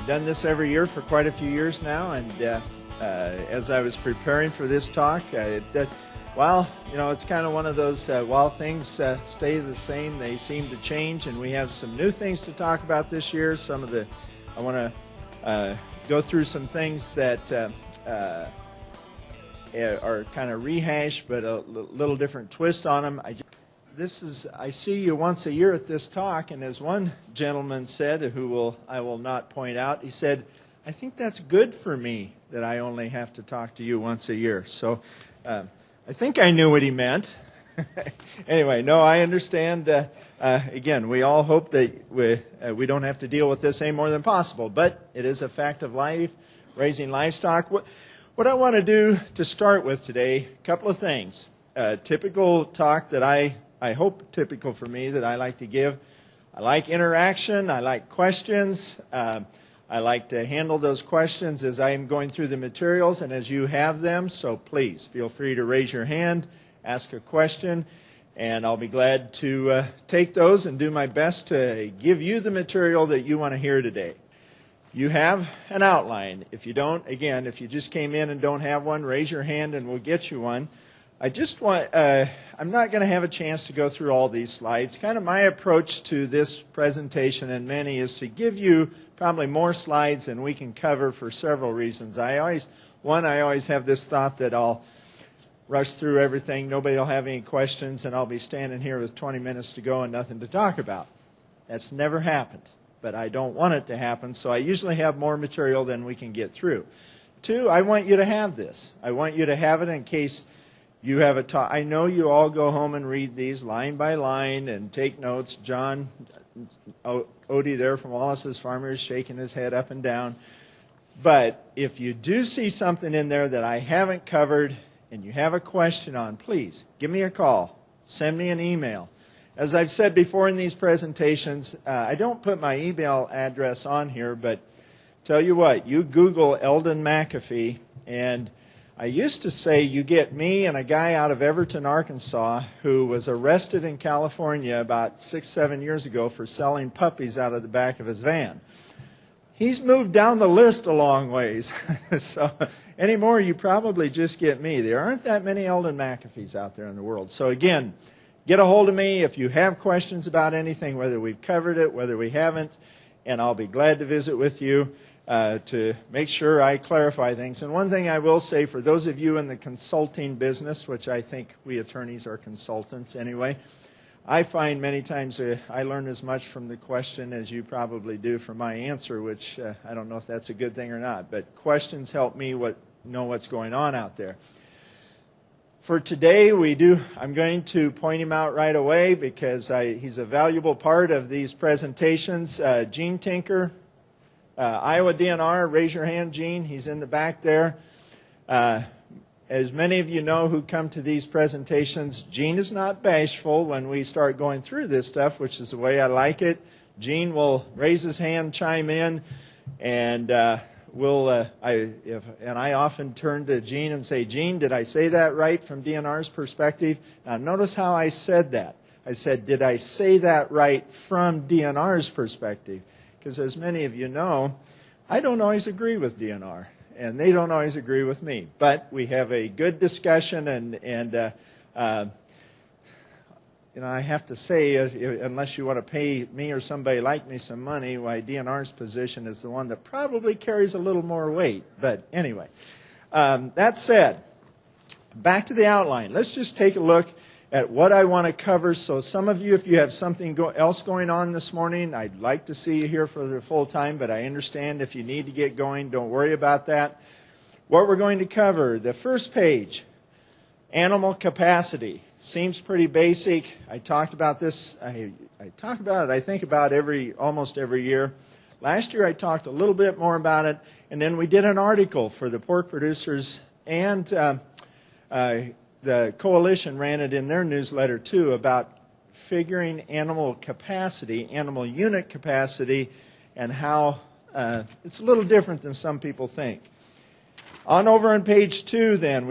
done this every year for quite a few years now, and as I was preparing for this talk, well, you know, it's kind of one of those, while things stay the same, they seem to change, and we have some new things to talk about this year. I want to go through some things that are kind of rehashed, but a little different twist on them. I see you once a year at this talk, and as one gentleman said, I will not point out, he said, I think that's good for me that I only have to talk to you once a year. So I think I knew what he meant. Anyway, no, I understand. Again, we all hope that we don't have to deal with this any more than possible, but it is a fact of life, raising livestock. What I want to do to start with today, a couple of things. Typical talk that I hope typical for me that I like to give. I like interaction. I like questions. I like to handle those questions as I am going through the materials and as you have them. So please feel free to raise your hand, ask a question, and I'll be glad to take those and do my best to give you the material that you want to hear today. You have an outline. If you don't, again, if you just came in and don't have one, raise your hand and we'll get you one. I just want, I'm not going to have a chance to go through all these slides. Kind of my approach to this presentation and many is to give you probably more slides than we can cover for several reasons. I always have this thought that I'll rush through everything, nobody will have any questions, and I'll be standing here with 20 minutes to go and nothing to talk about. That's never happened, but I don't want it to happen, so I usually have more material than we can get through. Two, I want you to have this. I want you to have it in case you have a talk. I know you all go home and read these line by line and take notes. John Odie there from Wallace's Farmers shaking his head up and down. But if you do see something in there that I haven't covered and you have a question on, please give me a call. Send me an email. As I've said before in these presentations, I don't put my email address on here, but tell you what, you Google Eldon McAfee, and I used to say you get me and a guy out of Everton, Arkansas, who was arrested in California about 6-7 years ago for selling puppies out of the back of his van. He's moved down the list a long ways. So anymore, you probably just get me. There aren't that many Eldon McAfees out there in the world. So again, get a hold of me if you have questions about anything, whether we've covered it, whether we haven't, and I'll be glad to visit with you to make sure I clarify things. And one thing I will say, for those of you in the consulting business, which I think we attorneys are consultants anyway, I find many times I learn as much from the question as you probably do from my answer, which I don't know if that's a good thing or not. But questions help me know what's going on out there. For today, I'm going to point him out right away because he's a valuable part of these presentations. Gene Tinker, Iowa DNR, raise your hand, Gene. He's in the back there. As many of you know who come to these presentations, Gene is not bashful when we start going through this stuff, which is the way I like it. Gene will raise his hand, chime in, and I often turn to Gene and say, Gene, did I say that right from DNR's perspective? Now notice how I said that. I said, did I say that right from DNR's perspective? Because as many of you know, I don't always agree with DNR, and they don't always agree with me. But we have a good discussion, and I have to say, unless you want to pay me or somebody like me some money, why DNR's position is the one that probably carries a little more weight. But anyway, that said, back to the outline. Let's just take a look at what I want to cover. So some of you, if you have something else going on this morning, I'd like to see you here for the full time, but I understand if you need to get going, don't worry about that. What we're going to cover, the first page, animal capacity. Seems pretty basic. I talked about this. I talk about it, I think, about almost every year. Last year I talked a little bit more about it, and then we did an article for the pork producers, and the coalition ran it in their newsletter too, about figuring animal capacity, animal unit capacity, and how it's a little different than some people think. On over on page 2 then,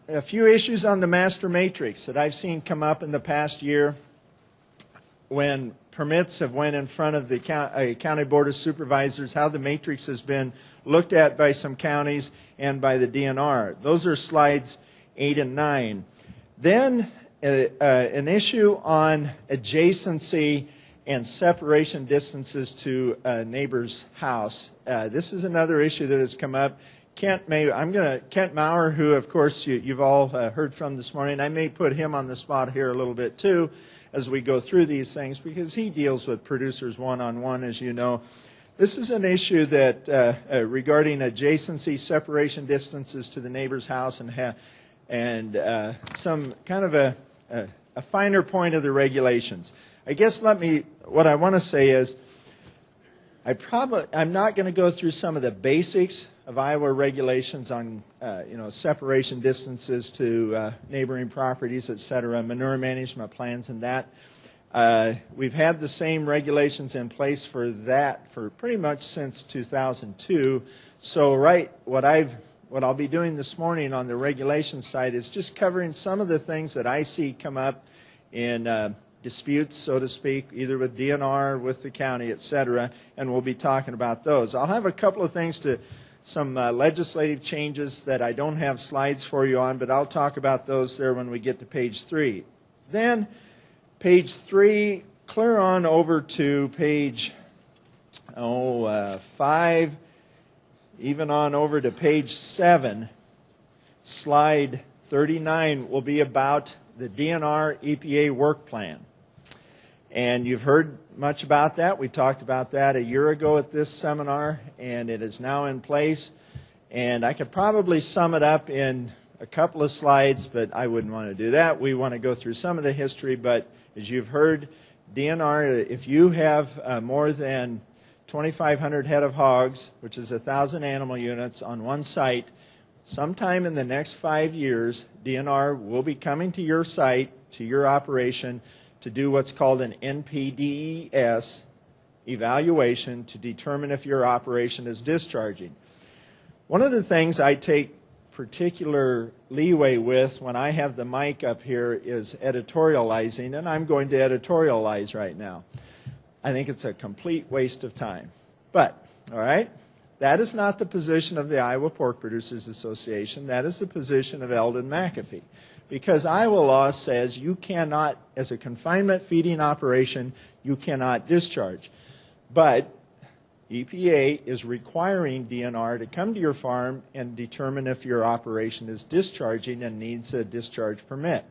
a few issues on the master matrix that I've seen come up in the past year when permits have went in front of the County Board of Supervisors, how the matrix has been looked at by some counties and by the DNR. Those are slides 8 and 9. Then an issue on adjacency and separation distances to a neighbor's house. This is another issue that has come up. Kent Maurer, who of course you've all heard from this morning, I may put him on the spot here a little bit too as we go through these things because he deals with producers one-on-one, as you know. This is an issue that regarding adjacency, separation distances to the neighbor's house, and some kind of a finer point of the regulations. I guess what I want to say is I'm not going to go through some of the basics of Iowa regulations on separation distances to neighboring properties, et cetera, manure management plans and that. We've had the same regulations in place for that for pretty much since 2002. So what I'll be doing this morning on the regulation side is just covering some of the things that I see come up in disputes, so to speak, either with DNR, with the county, et cetera, and we'll be talking about those. I'll have a couple of things some legislative changes that I don't have slides for you on, but I'll talk about those there when we get to page 3. Then page 3, clear on over to page 5, even on over to page 7. Slide 39 will be about the DNR EPA work plan. And you've heard much about that. We talked about that a year ago at this seminar, and it is now in place. And I could probably sum it up in a couple of slides, but I wouldn't want to do that. We want to go through some of the history, but as you've heard, DNR, if you have more than 2,500 head of hogs, which is 1,000 animal units on one site, sometime in the next 5 years, DNR will be coming to your site, to your operation, to do what's called an NPDES evaluation to determine if your operation is discharging. One of the things I take particular leeway with when I have the mic up here is editorializing, and I'm going to editorialize right now. I think it's a complete waste of time. But, all right, that is not the position of the Iowa Pork Producers Association. That is the position of Eldon McAfee. Because Iowa law says you cannot, as a confinement feeding operation, you cannot discharge. But EPA is requiring DNR to come to your farm and determine if your operation is discharging and needs a discharge permit.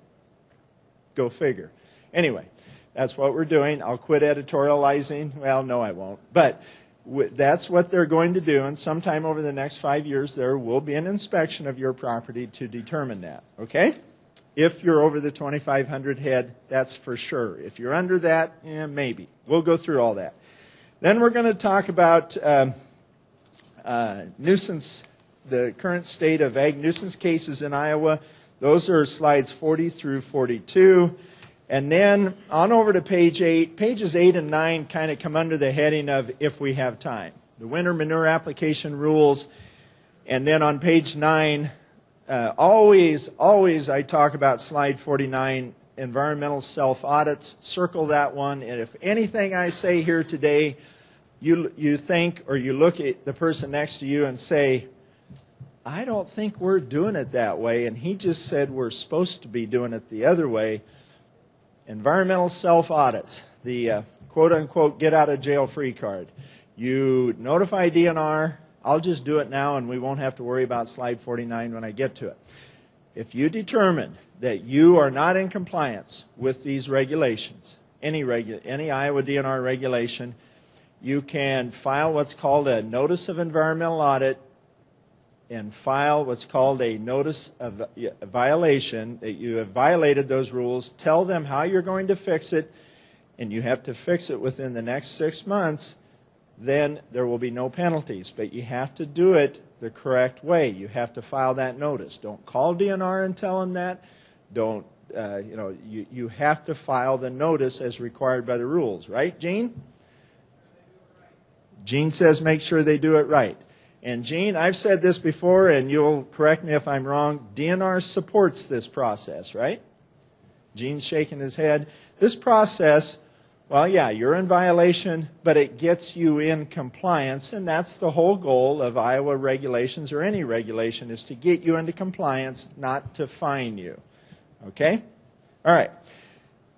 Go figure. Anyway, that's what we're doing. I'll quit editorializing. Well, no, I won't. But that's what they're going to do, and sometime over the next 5 years there will be an inspection of your property to determine that. Okay? If you're over the 2,500 head, that's for sure. If you're under that, maybe. We'll go through all that. Then we're going to talk about nuisance, the current state of ag nuisance cases in Iowa. Those are slides 40 through 42. And then on over to page 8. Pages 8 and 9 kind of come under the heading of if we have time. The winter manure application rules. And then on page 9, always I talk about slide 49, environmental self-audits. Circle that one. And if anything I say here today, you think or you look at the person next to you and say, I don't think we're doing it that way, and he just said we're supposed to be doing it the other way. Environmental self-audits, the quote-unquote get-out-of-jail-free card. You notify DNR. I'll just do it now, and we won't have to worry about slide 49 when I get to it. If you determine that you are not in compliance with these regulations, any Iowa DNR regulation, you can file what's called a notice of environmental audit and file what's called a notice of a violation that you have violated those rules. Tell them how you're going to fix it, and you have to fix it within the next 6 months. Then there will be no penalties, but you have to do it the correct way. You have to file that notice. Don't call DNR and tell them that. Don't, you have to file the notice as required by the rules, right, Gene? Gene says make sure they do it right. And Gene, I've said this before, and you'll correct me if I'm wrong, DNR supports this process, right? Gene's shaking his head. This process Well, yeah, you're in violation, but it gets you in compliance, and that's the whole goal of Iowa regulations or any regulation, is to get you into compliance, not to fine you. Okay? All right.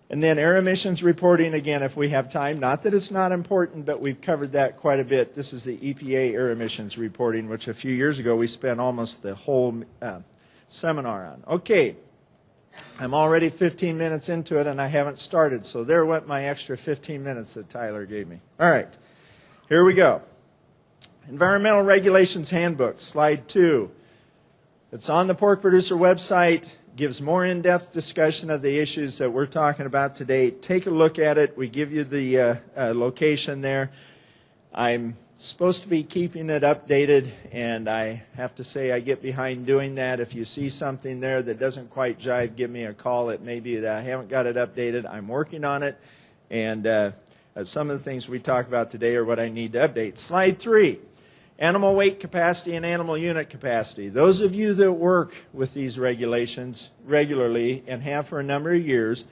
And then air emissions reporting, again, if we have time. Not that it's not important, but we've covered that quite a bit. This is the EPA air emissions reporting, which a few years ago we spent almost the whole seminar on. Okay. I'm already 15 minutes into it, and I haven't started, so there went my extra 15 minutes that Tyler gave me. All right, here we go. Environmental Regulations Handbook, slide 2. It's on the pork producer website, gives more in-depth discussion of the issues that we're talking about today. Take a look at it. We give you the location there. I'm supposed to be keeping it updated, and I have to say I get behind doing that. If you see something there that doesn't quite jive, give me a call. It may be that I haven't got it updated. I'm working on it, and some of the things we talk about today are what I need to update. Slide 3, animal weight capacity and animal unit capacity. Those of you that work with these regulations regularly and have for a number of years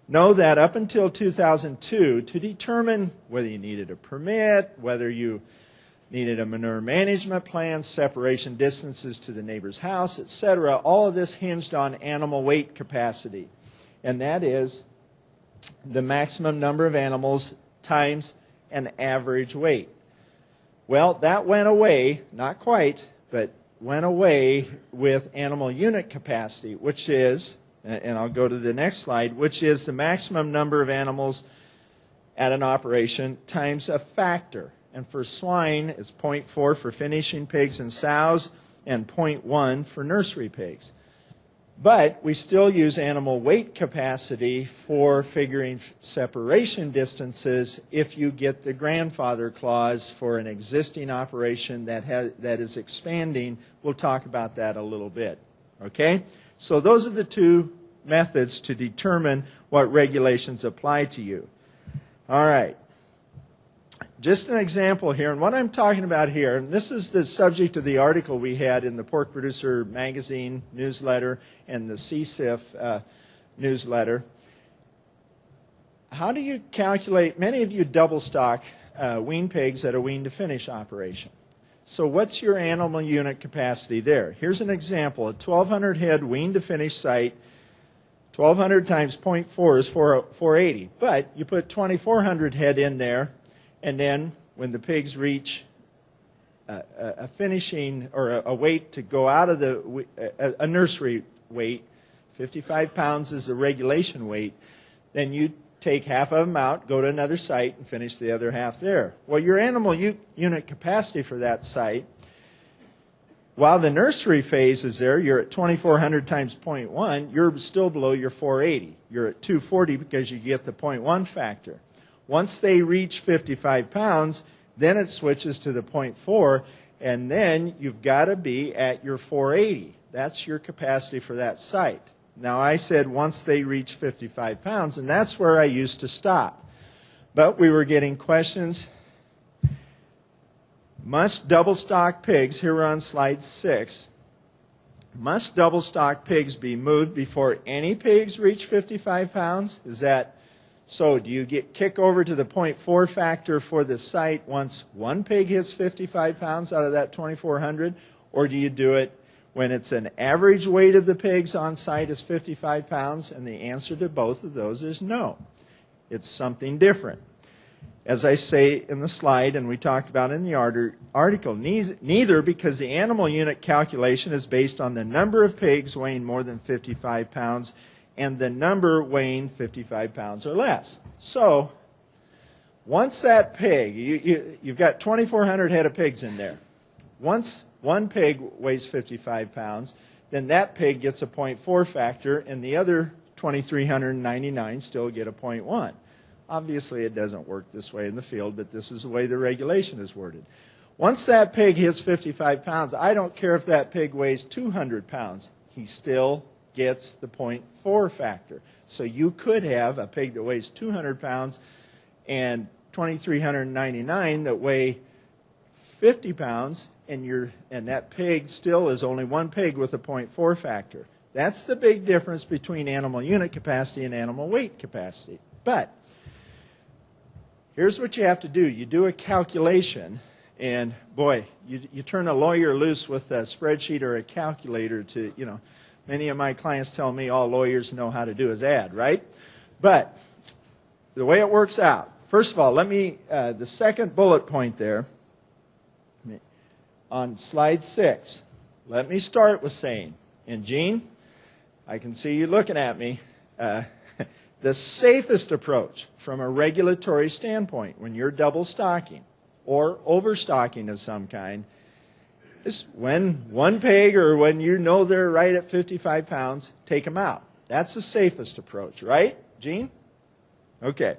know that up until 2002, to determine whether you needed a permit, whether you needed a manure management plan, separation distances to the neighbor's house, etc., all of this hinged on animal weight capacity. And that is the maximum number of animals times an average weight. Well, that went away, not quite, but went away with animal unit capacity, which is, and I'll go to the next slide, which is the maximum number of animals at an operation times a factor. And for swine, it's 0.4 for finishing pigs and sows and 0.1 for nursery pigs. But we still use animal weight capacity for figuring separation distances if you get the grandfather clause for an existing operation that is expanding. We'll talk about that a little bit. Okay? So those are the two methods to determine what regulations apply to you. All right. Just an example here, and what I'm talking about here, and this is the subject of the article we had in the Pork Producer Magazine newsletter and the CSIF newsletter. How do you calculate, many of you double stock wean pigs at a wean to finish operation. So what's your animal unit capacity there? Here's an example, a 1,200 head wean to finish site. 1,200 times 0.4 is 480, but you put 2,400 head in there, and then when the pigs reach a finishing or a weight to go out of a nursery weight, 55 pounds is the regulation weight, then you take half of them out, go to another site, and finish the other half there. Well, your animal unit capacity for that site, while the nursery phase is there, you're at 2,400 times 0.1, you're still below your 480. You're at 240 because you get the 0.1 factor. Once they reach 55 pounds, then it switches to the 0.4, and then you've got to be at your 480. That's your capacity for that site. Now, I said once they reach 55 pounds, and that's where I used to stop. But we were getting questions. Must double stock pigs, here we're on slide 6, must double stock pigs be moved before any pigs reach 55 pounds? Is that so? Do you kick over to the 0.4 factor for the site once one pig hits 55 pounds out of that 2,400? Or do you do it when it's an average weight of the pigs on site is 55 pounds? And the answer to both of those is no. It's something different. As I say in the slide, and we talked about in the article, neither, because the animal unit calculation is based on the number of pigs weighing more than 55 pounds and the number weighing 55 pounds or less. So, once that pig, you've got 2,400 head of pigs in there. Once one pig weighs 55 pounds, then that pig gets a 0.4 factor, and the other 2,399 still get a 0.1. Obviously, it doesn't work this way in the field, but this is the way the regulation is worded. Once that pig hits 55 pounds, I don't care if that pig weighs 200 pounds, he still gets the 0.4 factor. So you could have a pig that weighs 200 pounds and 2,399 that weigh 50 pounds, and that pig still is only one pig with a 0.4 factor. That's the big difference between animal unit capacity and animal weight capacity. But Here's what you have to do. You do a calculation, and boy, you turn a lawyer loose with a spreadsheet or a calculator to, many of my clients tell me all lawyers know how to do is add, right? But the way it works out, first of all, the second bullet point there on slide 6, let me start with saying, and Gene, I can see you looking at me, the safest approach from a regulatory standpoint when you're double stocking or overstocking of some kind is when one pig or when you know they're right at 55 pounds, take them out. That's the safest approach, right, Gene? Okay.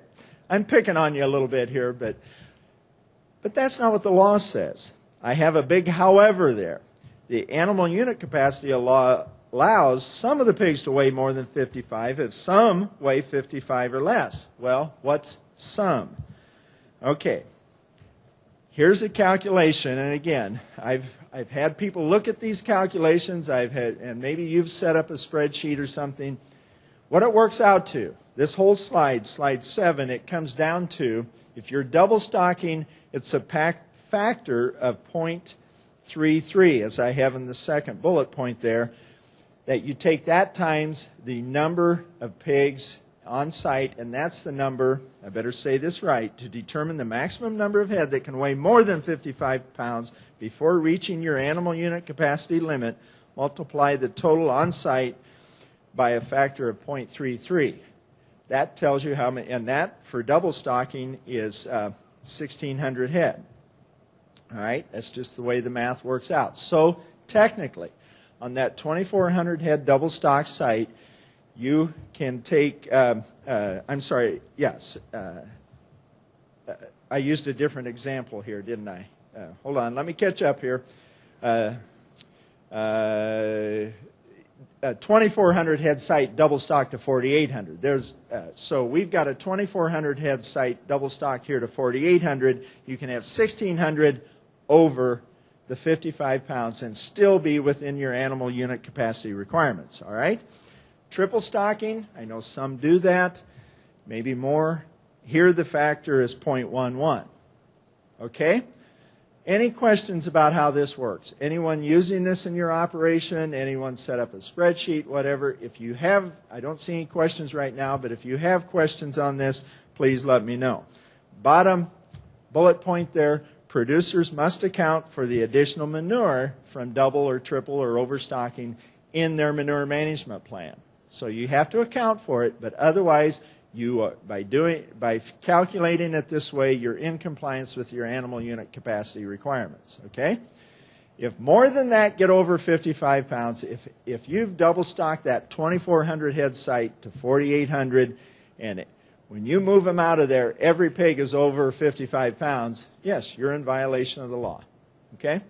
I'm picking on you a little bit here, but that's not what the law says. I have a big however there. The animal unit capacity law allows some of the pigs to weigh more than 55 if some weigh 55 or less. Well, what's some? Okay. Here's a calculation, and again, I've had people look at these calculations. And maybe you've set up a spreadsheet or something. What it works out to, this whole slide 7, it comes down to, if you're double stocking, it's a factor of 0.33, as I have in the second bullet point there, that you take that times the number of pigs on site, and that's the number, I better say this right, to determine the maximum number of head that can weigh more than 55 pounds before reaching your animal unit capacity limit, multiply the total on site by a factor of 0.33. That tells you how many, and that for double stocking is 1,600 head. All right, that's just the way the math works out. So technically, on that 2,400 head double stock site, you can take, I used a different example here, didn't I? Hold on, let me catch up here. 2,400 head site double stock to 4,800. So we've got a 2,400 head site double stocked here to 4,800. You can have 1,600 over the 55 pounds and still be within your animal unit capacity requirements. All right? Triple stocking, I know some do that, maybe more. Here the factor is 0.11. Okay? Any questions about how this works? Anyone using this in your operation? Anyone set up a spreadsheet? Whatever. If you have, I don't see any questions right now, but if you have questions on this, please let me know. Bottom bullet point there, producers must account for the additional manure from double or triple or overstocking in their manure management plan. So you have to account for it, but otherwise, by calculating it this way, you're in compliance with your animal unit capacity requirements. Okay? If more than that get over 55 pounds, if you've double stocked that 2,400 head site to 4,800, and when you move them out of there, every pig is over 55 pounds, yes, you're in violation of the law. Okay?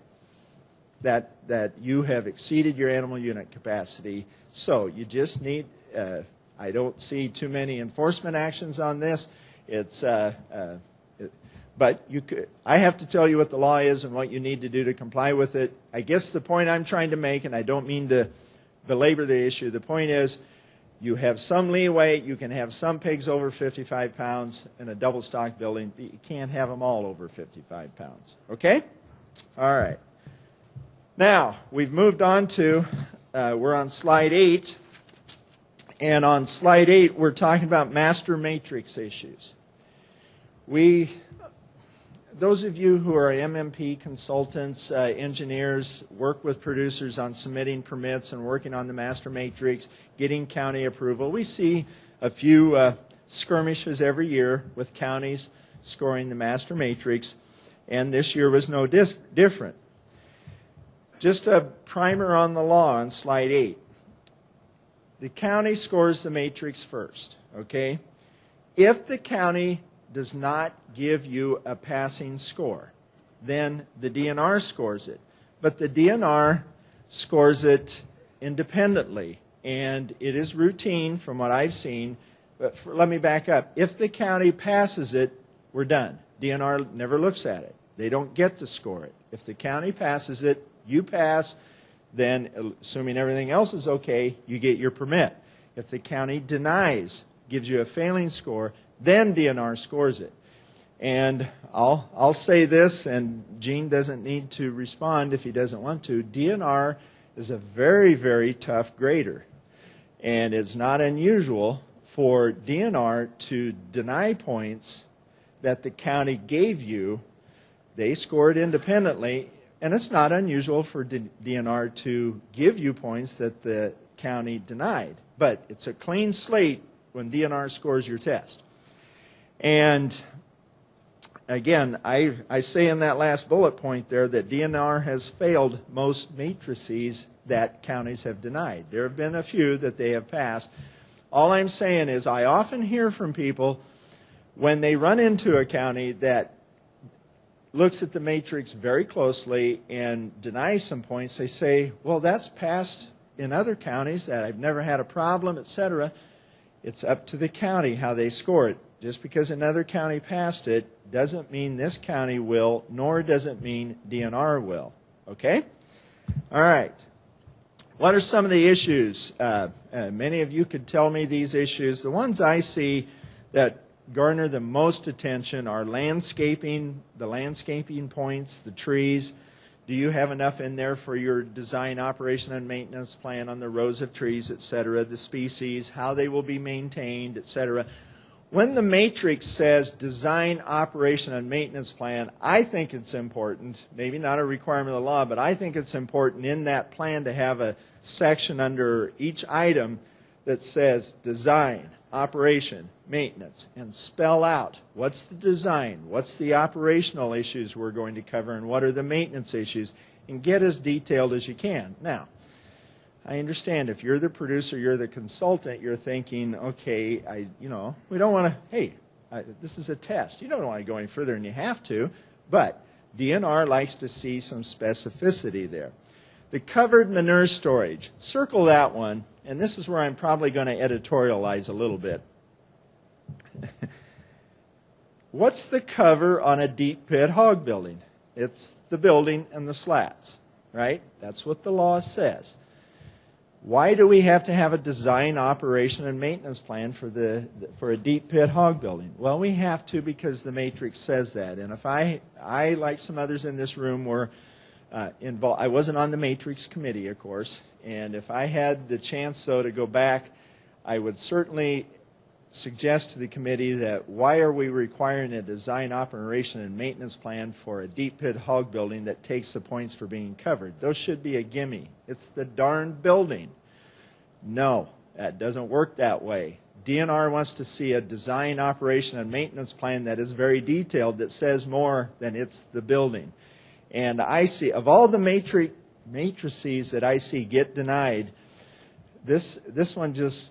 That you have exceeded your animal unit capacity. So you just need, I don't see too many enforcement actions on this. But I have to tell you what the law is and what you need to do to comply with it. I guess the point I'm trying to make, and I don't mean to belabor the issue, the point is you have some leeway. You can have some pigs over 55 pounds in a double stock building. But you can't have them all over 55 pounds. Okay? All right. Now, we've moved on to, we're on slide 8. And on slide 8, we're talking about master matrix issues. Those of you who are MMP consultants, engineers, work with producers on submitting permits and working on the master matrix, getting county approval. We see a few skirmishes every year with counties scoring the master matrix, and this year was no different. Just a primer on the law on slide 8. The county scores the matrix first, okay? If the county does not give you a passing score, then the DNR scores it. But the DNR scores it independently, and it is routine from what I've seen. But let me back up. If the county passes it, we're done. DNR never looks at it. They don't get to score it. If the county passes it, you pass, then assuming everything else is okay, you get your permit. If the county denies, gives you a failing score, then DNR scores it. And I'll say this, and Gene doesn't need to respond if he doesn't want to. DNR is a very, very tough grader. And it's not unusual for DNR to deny points that the county gave you. They scored independently, and it's not unusual for DNR to give you points that the county denied. But it's a clean slate when DNR scores your test. And again, I say in that last bullet point there that DNR has failed most matrices that counties have denied. There have been a few that they have passed. All I'm saying is I often hear from people when they run into a county that looks at the matrix very closely and denies some points, they say, well, that's passed in other counties that I've never had a problem, etc. It's up to the county how they score it. Just because another county passed it doesn't mean this county will, nor does it mean DNR will. Okay? All right. What are some of the issues? Many of you could tell me these issues. The ones I see that garner the most attention are landscaping, the landscaping points, the trees. Do you have enough in there for your design, operation, and maintenance plan on the rows of trees, etc., the species, how they will be maintained, etc.? When the matrix says design, operation, and maintenance plan, I think it's important, maybe not a requirement of the law, but I think it's important in that plan to have a section under each item that says design, operation, maintenance, and spell out what's the design, what's the operational issues we're going to cover, and what are the maintenance issues, and get as detailed as you can. Now, I understand if you're the producer, you're the consultant, you're thinking, okay, we don't want to, hey, this is a test. You don't want to go any further than you have to, but DNR likes to see some specificity there. The covered manure storage, circle that one, and this is where I'm probably going to editorialize a little bit. What's the cover on a deep pit hog building? It's the building and the slats, right? That's what the law says. Why do we have to have a design, operation, and maintenance plan for a deep pit hog building? Well, we have to because the matrix says that. And if I like some others in this room, were involved. I wasn't on the matrix committee, of course. And if I had the chance, though, to go back, I would certainly suggest to the committee that why are we requiring a design, operation, and maintenance plan for a deep pit hog building that takes the points for being covered? Those should be a gimme. It's the darn building. No, that doesn't work that way. DNR wants to see a design, operation, and maintenance plan that is very detailed, that says more than it's the building. And I see, of all the matrices that I see get denied, this one just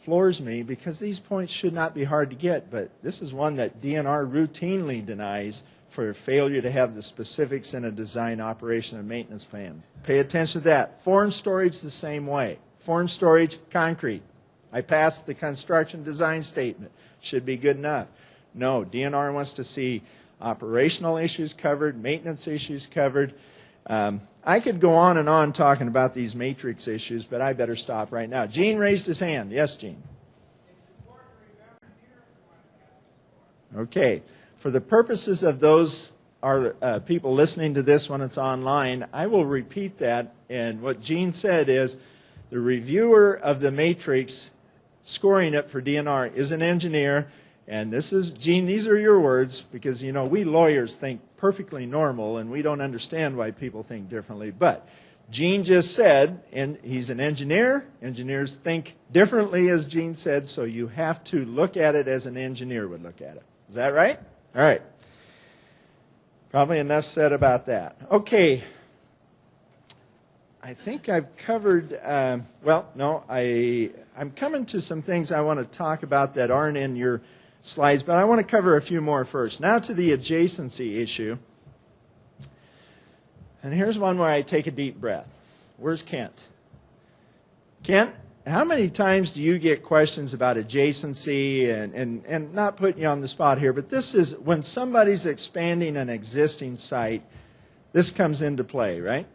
floors me because these points should not be hard to get, but this is one that DNR routinely denies for failure to have the specifics in a design, operation, and maintenance plan. Pay attention to that. Form storage the same way. Form storage, concrete. I passed the construction design statement. Should be good enough. No, DNR wants to see operational issues covered, maintenance issues covered. I could go on and on talking about these matrix issues, but I better stop right now. Gene raised his hand. Yes, Gene. Okay. For the purposes of those people listening to this when it's online, I will repeat that. And what Gene said is the reviewer of the matrix scoring it for DNR is an engineer. And this is, Gene, these are your words, because, we lawyers think perfectly normal, and we don't understand why people think differently. But Gene just said, and he's an engineer. Engineers think differently, as Gene said, so you have to look at it as an engineer would look at it. Is that right? All right. Probably enough said about that. Okay. I think I've covered, I'm coming to some things I want to talk about that aren't in your slides, but I want to cover a few more first. Now to the adjacency issue. And here's one where I take a deep breath. Where's Kent? Kent, how many times do you get questions about adjacency and not putting you on the spot here, but this is when somebody's expanding an existing site, this comes into play, right?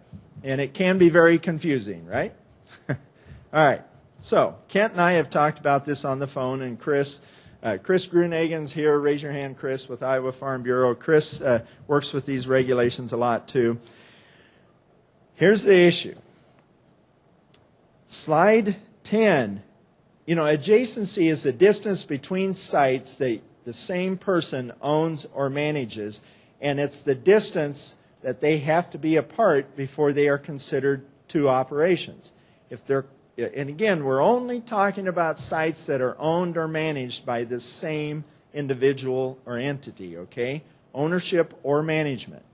And it can be very confusing, right? All right. So Kent and I have talked about this on the phone, and Chris Chris Grunegan's here. Raise your hand, Chris, with Iowa Farm Bureau. Chris works with these regulations a lot, too. Here's the issue. Slide 10. You know, adjacency is the distance between sites that the same person owns or manages, and it's the distance that they have to be apart before they are considered two operations. If they're, and again, we're only talking about sites that are owned or managed by the same individual or entity, okay? Ownership or management.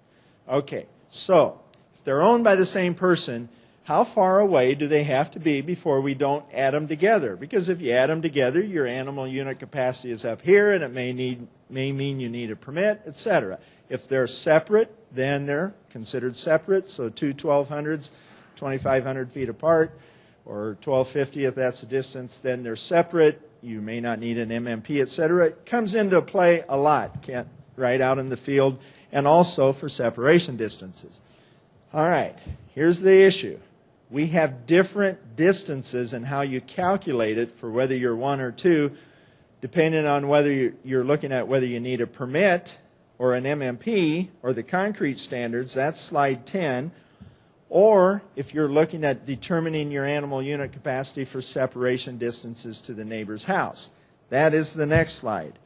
Okay, so if they're owned by the same person, how far away do they have to be before we don't add them together? Because if you add them together, your animal unit capacity is up here, and it may mean you need a permit, etc. If they're separate, then they're considered separate. So two 1200s, 2,500 feet apart, or 1250 if that's the distance, then they're separate. You may not need an MMP, etc. It comes into play a lot, right out in the field, and also for separation distances. All right, here's the issue. We have different distances in how you calculate it for whether you're one or two, depending on whether you're looking at whether you need a permit or an MMP or the concrete standards, that's slide 10, or if you're looking at determining your animal unit capacity for separation distances to the neighbor's house. That is the next slide.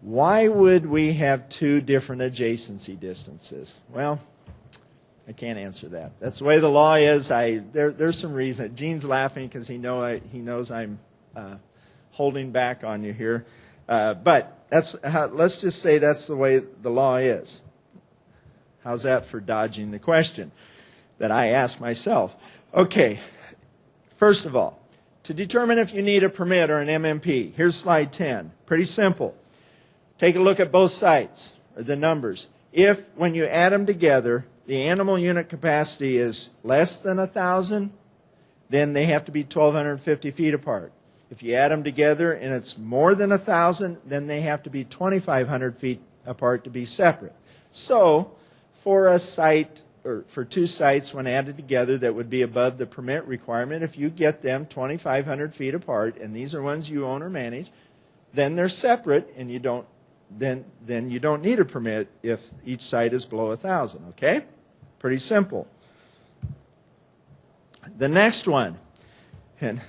Why would we have two different adjacency distances? Well, I can't answer that. That's the way the law is. There's some reason. Gene's laughing because he knows I'm holding back on you here. But let's just say that's the way the law is. How's that for dodging the question that I ask myself? Okay, first of all, to determine if you need a permit or an MMP, here's slide 10. Pretty simple. Take a look at both sites, or the numbers. If, when you add them together, the animal unit capacity is less than 1,000, then they have to be 1,250 feet apart. If you add them together and it's more than 1,000, then they have to be 2,500 feet apart to be separate. So, for a site, or for two sites when added together that would be above the permit requirement, if you get them 2,500 feet apart, and these are ones you own or manage, then they're separate, and you don't need a permit if each site is below 1,000, okay? Pretty simple. The next one, and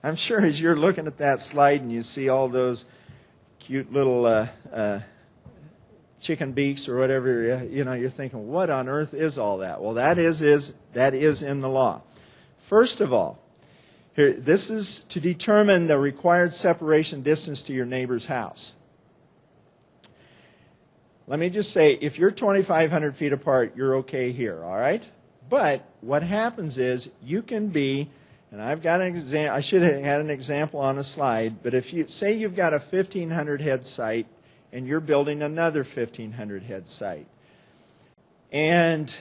I'm sure as you're looking at that slide and you see all those cute little chicken beaks or whatever, you're thinking, what on earth is all that? Well, that is in the law. First of all, here, this is to determine the required separation distance to your neighbor's house. Let me just say, if you're 2,500 feet apart, you're okay here, all right? But what happens is you can be, and I've got an example, I should have had an example on a slide, but if you say you've got a 1,500 head site and you're building another 1,500 head site, and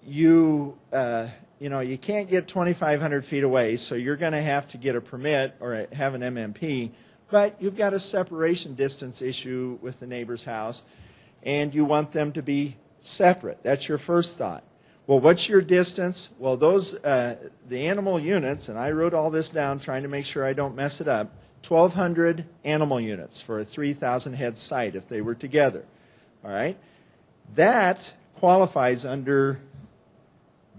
you can't get 2,500 feet away, so you're going to have to get a permit or have an MMP, but you've got a separation distance issue with the neighbor's house, and you want them to be separate. That's your first thought. Well, what's your distance? Well, the animal units, and I wrote all this down trying to make sure I don't mess it up, 1,200 animal units for a 3,000 head site if they were together. All right? That qualifies under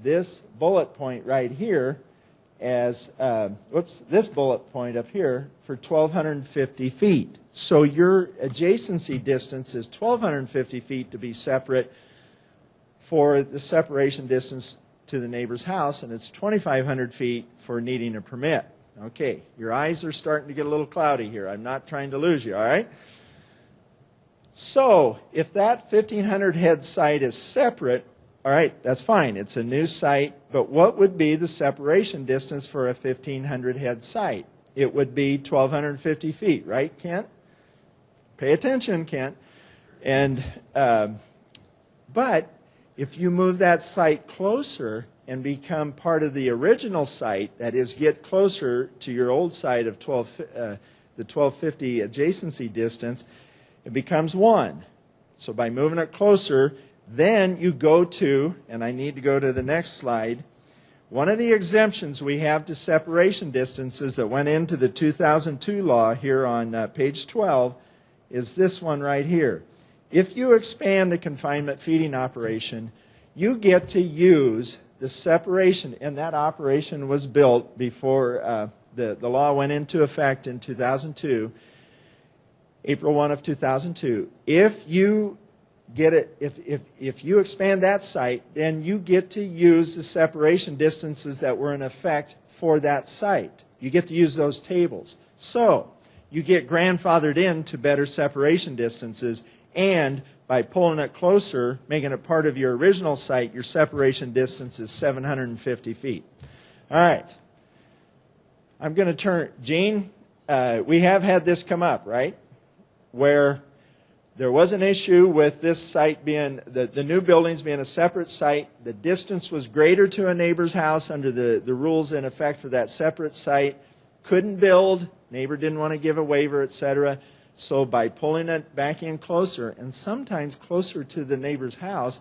this bullet point right here as, this bullet point up here for 1,250 feet. So your adjacency distance is 1,250 feet to be separate for the separation distance to the neighbor's house, and it's 2,500 feet for needing a permit. Okay, your eyes are starting to get a little cloudy here. I'm not trying to lose you, all right? So if that 1,500 head site is separate, all right, that's fine. It's a new site, but what would be the separation distance for a 1,500 head site? It would be 1,250 feet, right, Kent? Pay attention, Kent. And but if you move that site closer and become part of the original site, that is, get closer to your old site of the 1,250 adjacency distance, it becomes 1. So by moving it closer, then you go to, and I need to go to the next slide, One of the exemptions we have to separation distances that went into the 2002 law here on page 12 is this one right here. If you expand a confinement feeding operation, you get to use the separation, and that operation was built before the law went into effect in 2002, April 1 of 2002. If you get it, if you expand that site, then you get to use the separation distances that were in effect for that site. You get to use those tables. So you get grandfathered into better separation distances, and by pulling it closer, making it part of your original site, your separation distance is 750 feet. All right. I'm going to turn, Gene, we have had this come up, right? Where there was an issue with this site being, the new buildings being a separate site. The distance was greater to a neighbor's house under the rules in effect for that separate site. Couldn't build, neighbor didn't want to give a waiver, etc. So by pulling it back in closer, and sometimes closer to the neighbor's house,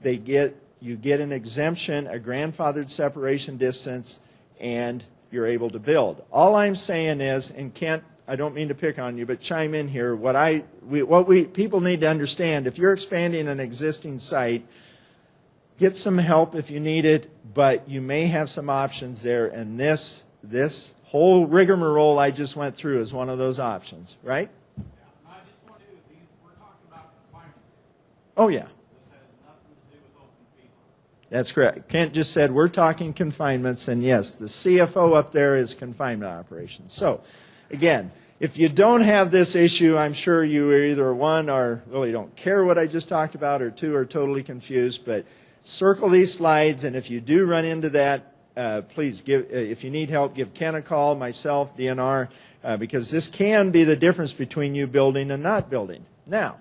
you get an exemption, a grandfathered separation distance, and you're able to build. All I'm saying is, and Kent, I don't mean to pick on you, but chime in here. People need to understand, if you're expanding an existing site, get some help if you need it, but you may have some options there, and this whole rigmarole I just went through is one of those options, right? Yeah. I just want to, we're talking about confinements here. Oh, yeah. This has nothing to do with open field. That's correct. Kent just said we're talking confinements, and yes, the CFO up there is confinement operations. So, again, if you don't have this issue, I'm sure you either one or really don't care what I just talked about, or two are totally confused. But circle these slides, and if you do run into that, please give. If you need help, give Ken a call, myself, DNR, because this can be the difference between you building and not building. Now,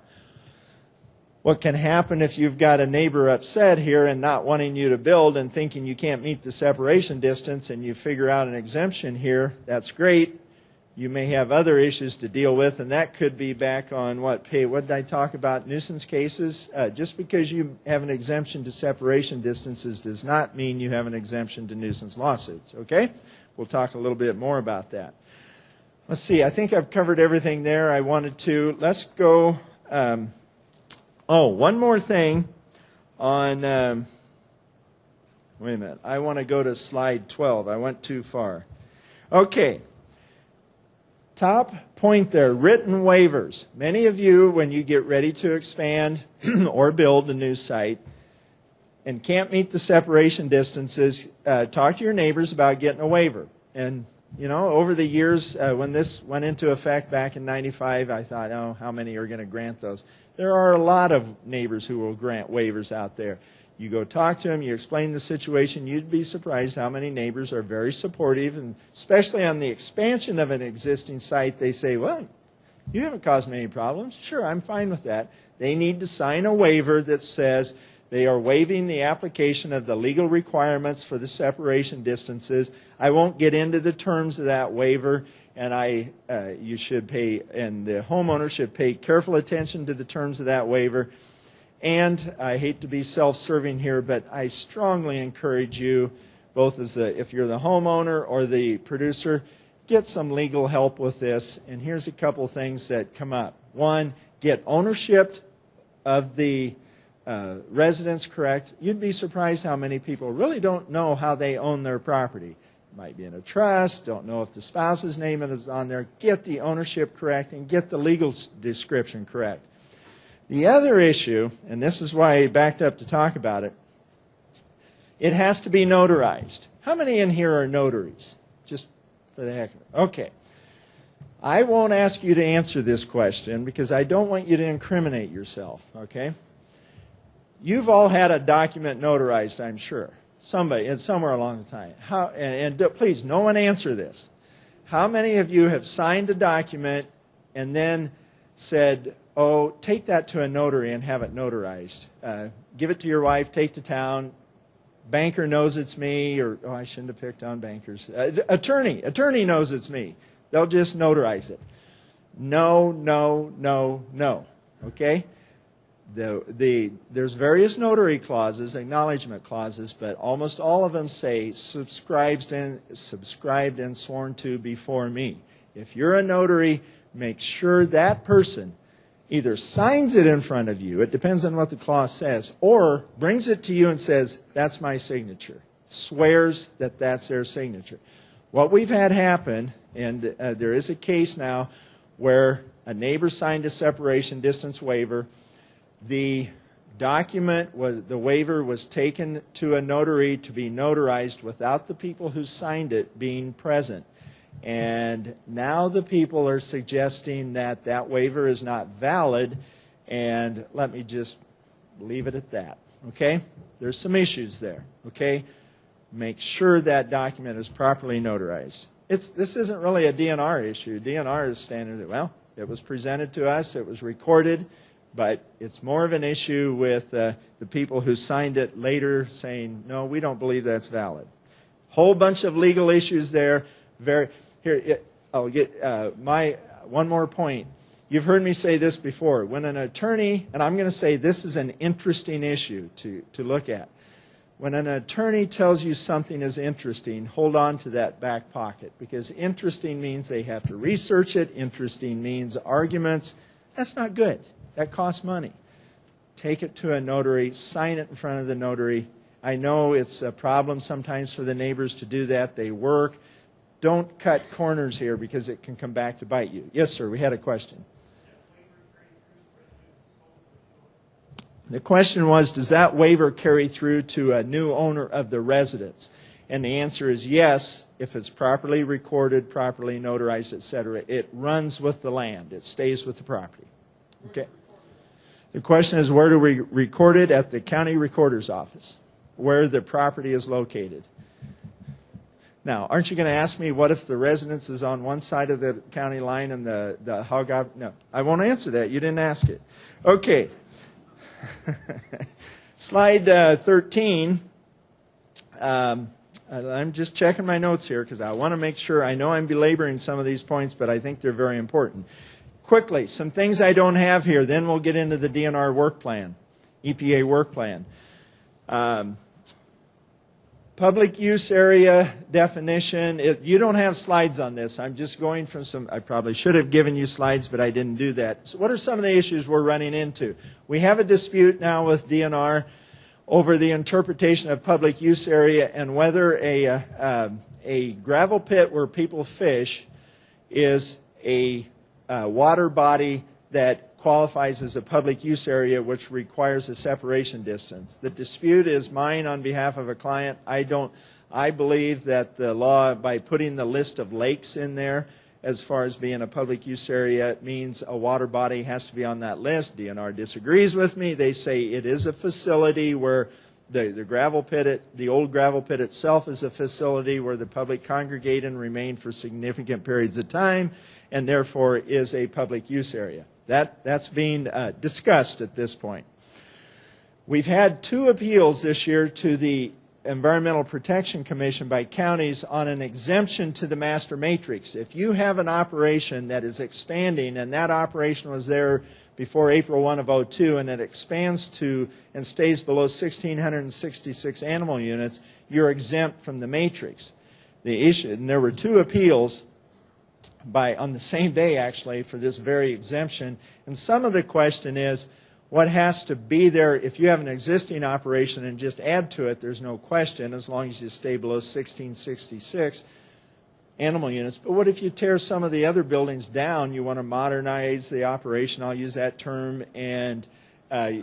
what can happen if you've got a neighbor upset here and not wanting you to build and thinking you can't meet the separation distance, and you figure out an exemption here? That's great. You may have other issues to deal with, and that could be back on what did I talk about? Nuisance cases. Just because you have an exemption to separation distances does not mean you have an exemption to nuisance lawsuits. Okay? We'll talk a little bit more about that. Let's see. I think I've covered everything there I wanted to. Let's go. One more thing on. Wait a minute. I want to go to slide 12. I went too far. Okay. Top point there, written waivers. Many of you, when you get ready to expand or build a new site and can't meet the separation distances, talk to your neighbors about getting a waiver. And, you know, over the years, when this went into effect back in 95, I thought, oh, how many are going to grant those? There are a lot of neighbors who will grant waivers out there. You go talk to them, you explain the situation, you'd be surprised how many neighbors are very supportive, and especially on the expansion of an existing site, they say, well, you haven't caused me any problems. Sure, I'm fine with that. They need to sign a waiver that says they are waiving the application of the legal requirements for the separation distances. I won't get into the terms of that waiver, and you should pay, and the homeowner should pay careful attention to the terms of that waiver. And I hate to be self-serving here, but I strongly encourage you, both if you're the homeowner or the producer, get some legal help with this. And here's a couple things that come up. One, get ownership of the residence correct. You'd be surprised how many people really don't know how they own their property. Might be in a trust, don't know if the spouse's name is on there. Get the ownership correct and get the legal description correct. The other issue, and this is why I backed up to talk about it, it has to be notarized. How many in here are notaries? Just for the heck of it. Okay. I won't ask you to answer this question because I don't want you to incriminate yourself, okay? You've all had a document notarized, I'm sure. Somewhere along the time. Please, no one answer this. How many of you have signed a document and then said, oh, take that to a notary and have it notarized. Give it to your wife, take to town. Banker knows it's me, or, oh, I shouldn't have picked on bankers. Attorney knows it's me. They'll just notarize it. No. Okay? There's various notary clauses, acknowledgement clauses, but almost all of them say subscribed and sworn to before me. If you're a notary, make sure that person either signs it in front of you, it depends on what the clause says, or brings it to you and says, that's my signature, swears that that's their signature. What we've had happen, and there is a case now where a neighbor signed a separation distance waiver. The the waiver was taken to a notary to be notarized without the people who signed it being present. And now the people are suggesting that that waiver is not valid, and let me just leave it at that, okay? There's some issues there, okay? Make sure that document is properly notarized. This isn't really a DNR issue. DNR is standard, well, it was presented to us, it was recorded, but it's more of an issue with the people who signed it later saying, no, we don't believe that's valid. Whole bunch of legal issues there. I'll get one more point. You've heard me say this before. When an attorney, and I'm going to say this is an interesting issue to look at. When an attorney tells you something is interesting, hold on to that back pocket, because interesting means they have to research it. Interesting means arguments. That's not good. That costs money. Take it to a notary, sign it in front of the notary. I know it's a problem sometimes for the neighbors to do that. They work. Don't cut corners here because it can come back to bite you. Yes, sir, we had a question. The question was, does that waiver carry through to a new owner of the residence? And the answer is yes, if it's properly recorded, properly notarized, etc. It runs with the land. It stays with the property. Okay. The question is, where do we record it? At the county recorder's office, where the property is located. Now, aren't you going to ask me, what if the residence is on one side of the county line and the hog? No, I won't answer that. You didn't ask it. Okay. Slide 13. I'm just checking my notes here because I want to make sure. I know I'm belaboring some of these points, but I think they're very important. Quickly, some things I don't have here. Then we'll get into the DNR work plan, EPA work plan. Public use area definition. You don't have slides on this. I'm just going from some. I probably should have given you slides, but I didn't do that. So what are some of the issues we're running into? We have a dispute now with DNR over the interpretation of public use area and whether a gravel pit where people fish is a water body that qualifies as a public use area which requires a separation distance. The dispute is mine on behalf of a client. I believe that the law, by putting the list of lakes in there as far as being a public use area, it means a water body has to be on that list. DNR disagrees with me. They say it is a facility where the gravel pit, the old gravel pit itself is a facility where the public congregate and remain for significant periods of time, and therefore is a public use area. That's being discussed at this point. We've had 2 appeals this year to the Environmental Protection Commission by counties on an exemption to the master matrix. If you have an operation that is expanding, and that operation was there before April 1 of 2002, and it expands to and stays below 1,666 animal units, you're exempt from the matrix. The issue, and there were 2 appeals on the same day, actually, for this very exemption. And some of the question is, what has to be there? If you have an existing operation and just add to it, there's no question, as long as you stay below 1666 animal units. But what if you tear some of the other buildings down? You want to modernize the operation, I'll use that term, and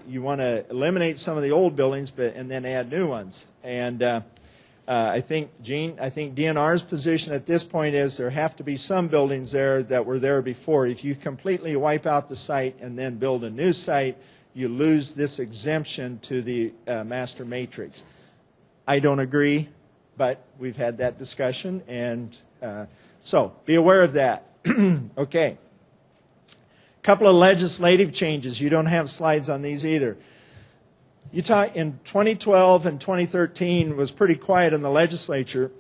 you want to eliminate some of the old buildings and then add new ones. And I think DNR's position at this point is there have to be some buildings there that were there before. If you completely wipe out the site and then build a new site, you lose this exemption to the master matrix. I don't agree, but we've had that discussion, and so be aware of that. Okay. A couple of legislative changes. You don't have slides on these either. Utah in 2012 and 2013 was pretty quiet in the legislature,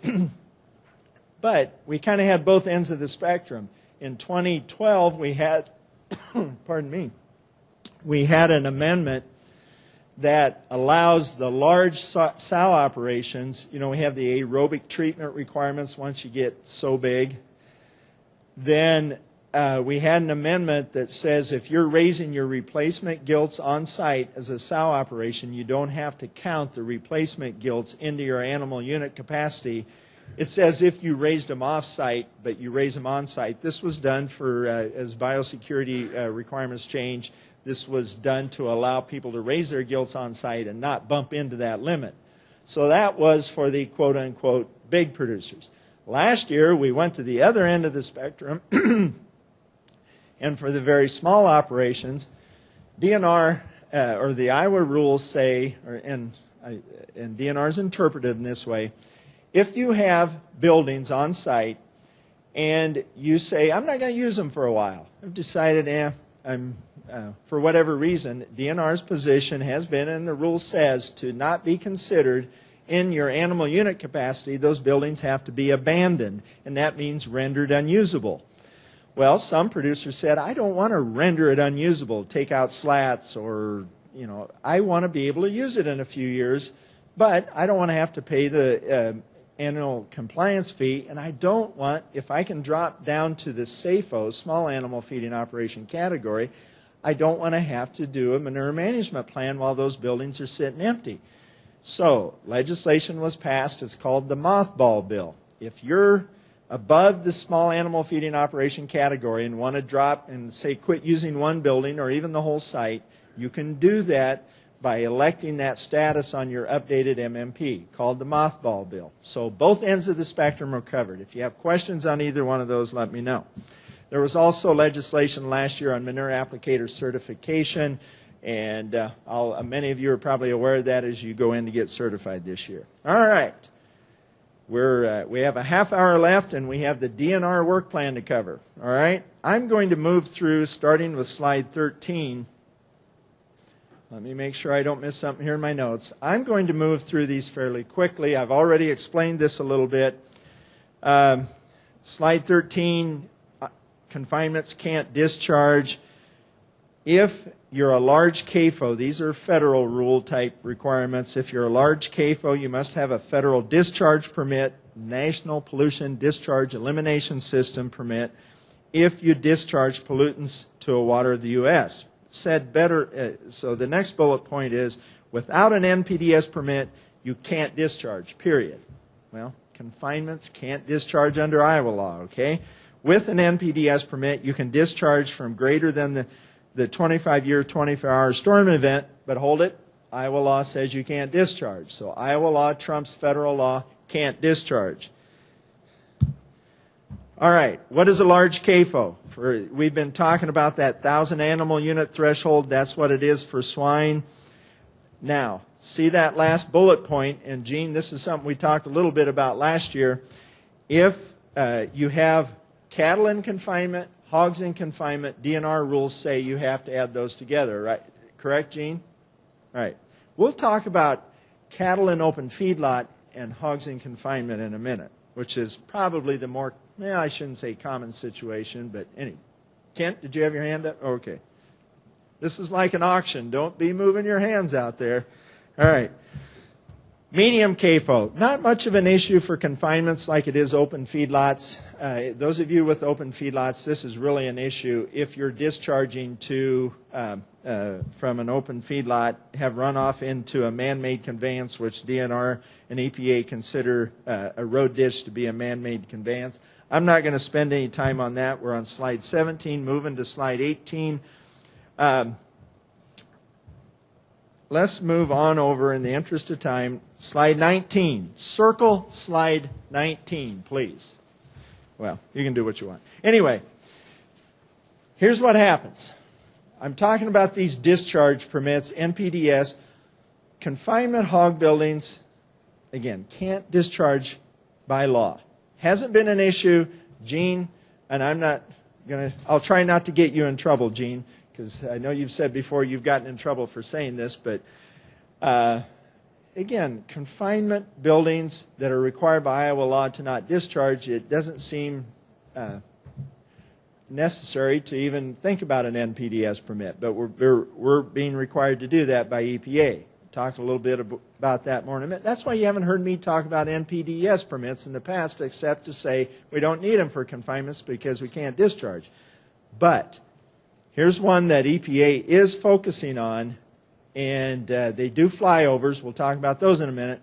but we kind of had both ends of the spectrum. In 2012, we had, pardon me, we had an amendment that allows the large sow operations, you know, we have the aerobic treatment requirements once you get so big. Then we had an amendment that says if you're raising your replacement gilts on site as a sow operation, you don't have to count the replacement gilts into your animal unit capacity. It says if you raised them off site, but you raise them on site. This was done for, as biosecurity requirements change, this was done to allow people to raise their gilts on site and not bump into that limit. So that was for the quote-unquote big producers. Last year, we went to the other end of the spectrum, and for the very small operations, DNR, or the Iowa rules say, and DNR is interpreted in this way, if you have buildings on site and you say, I'm not going to use them for a while, I've decided, for whatever reason, DNR's position has been, and the rule says, to not be considered in your animal unit capacity, those buildings have to be abandoned, and that means rendered unusable. Well, some producers said, I don't want to render it unusable, take out slats, or, you know, I want to be able to use it in a few years, but I don't want to have to pay the annual compliance fee, and I don't want, if I can drop down to the SAFO, small animal feeding operation category, I don't want to have to do a manure management plan while those buildings are sitting empty. So, legislation was passed. It's called the mothball bill. If you're above the small animal feeding operation category and want to drop and say quit using one building or even the whole site, you can do that by electing that status on your updated MMP, called the mothball bill. So both ends of the spectrum are covered. If you have questions on either one of those, let me know. There was also legislation last year on manure applicator certification, and many of you are probably aware of that as you go in to get certified this year. All right. We have a half hour left, and we have the DNR work plan to cover. All right. I'm going to move through, starting with slide 13. Let me make sure I don't miss something here in my notes. I'm going to move through these fairly quickly. I've already explained this a little bit. Slide 13, confinements can't discharge. If you're a large CAFO, these are federal rule type requirements. If you're a large CAFO, you must have a federal discharge permit, National Pollution Discharge Elimination System permit, if you discharge pollutants to a water of the U.S. Said better, so the next bullet point is, without an NPDES permit, you can't discharge, period. Well, confinements can't discharge under Iowa law, okay? With an NPDES permit, you can discharge from greater than the 25-year, 24-hour storm event, but hold it, Iowa law says you can't discharge. So Iowa law trumps federal law, can't discharge. All right, what is a large CAFO? We've been talking about that 1,000 animal unit threshold. That's what it is for swine. Now, see that last bullet point, and Gene, this is something we talked a little bit about last year. If you have cattle in confinement, hogs in confinement, DNR rules say you have to add those together, right? Correct, Gene? All right. We'll talk about cattle in open feedlot and hogs in confinement in a minute, which is probably the more, well, I shouldn't say common situation, but anyway. Kent, did you have your hand up? Okay. This is like an auction. Don't be moving your hands out there. All right. Medium CAFO. Not much of an issue for confinements like it is open feedlots. Those of you with open feedlots, this is really an issue. If you're discharging to from an open feedlot, have runoff into a man-made conveyance, which DNR and EPA consider a road ditch to be a man-made conveyance. I'm not going to spend any time on that. We're on slide 17, moving to slide 18. Let's move on over in the interest of time. Slide 19. Circle slide 19, please. Well, you can do what you want. Anyway, here's what happens. I'm talking about these discharge permits, NPDES. Confinement hog buildings, again, can't discharge by law. Hasn't been an issue, Gene, and I'll try not to get you in trouble, Gene, because I know you've said before you've gotten in trouble for saying this, but again, confinement buildings that are required by Iowa law to not discharge, it doesn't seem necessary to even think about an NPDES permit, but we're being required to do that by EPA. Talk a little bit about that more in a minute. That's why you haven't heard me talk about NPDES permits in the past, except to say we don't need them for confinements because we can't discharge. But here's one that EPA is focusing on, and they do flyovers. We'll talk about those in a minute.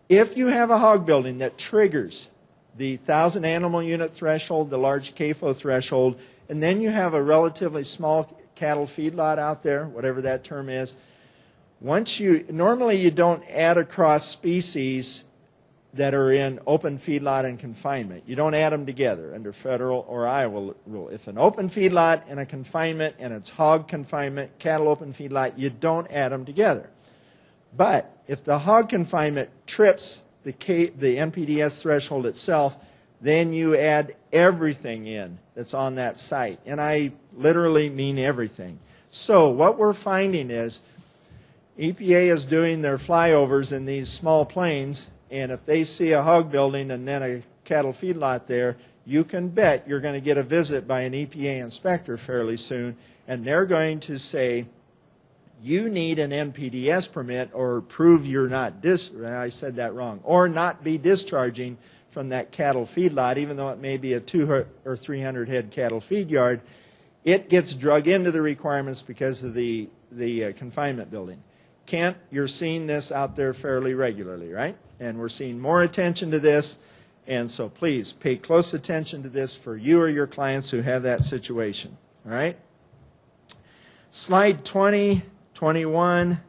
If you have a hog building that triggers the 1,000 animal unit threshold, the large CAFO threshold, and then you have a relatively small cattle feedlot out there, whatever that term is, normally you don't add across species that are in open feedlot and confinement. You don't add them together under federal or Iowa rule. If an open feedlot and a confinement and it's hog confinement, cattle open feedlot, you don't add them together. But if the hog confinement trips the NPDES threshold itself, then you add everything in that's on that site. And I literally mean everything. So what we're finding is EPA is doing their flyovers in these small planes, and if they see a hog building and then a cattle feedlot there, you can bet you're going to get a visit by an EPA inspector fairly soon, and they're going to say, you need an NPDES permit or prove you're not I said that wrong, or not be discharging from that cattle feedlot, even though it may be a 200 or 300 head cattle feed yard. It gets drug into the requirements because of the confinement building. Kent, you're seeing this out there fairly regularly, right? And we're seeing more attention to this, and so please pay close attention to this for you or your clients who have that situation, all right? Slide 20, 21,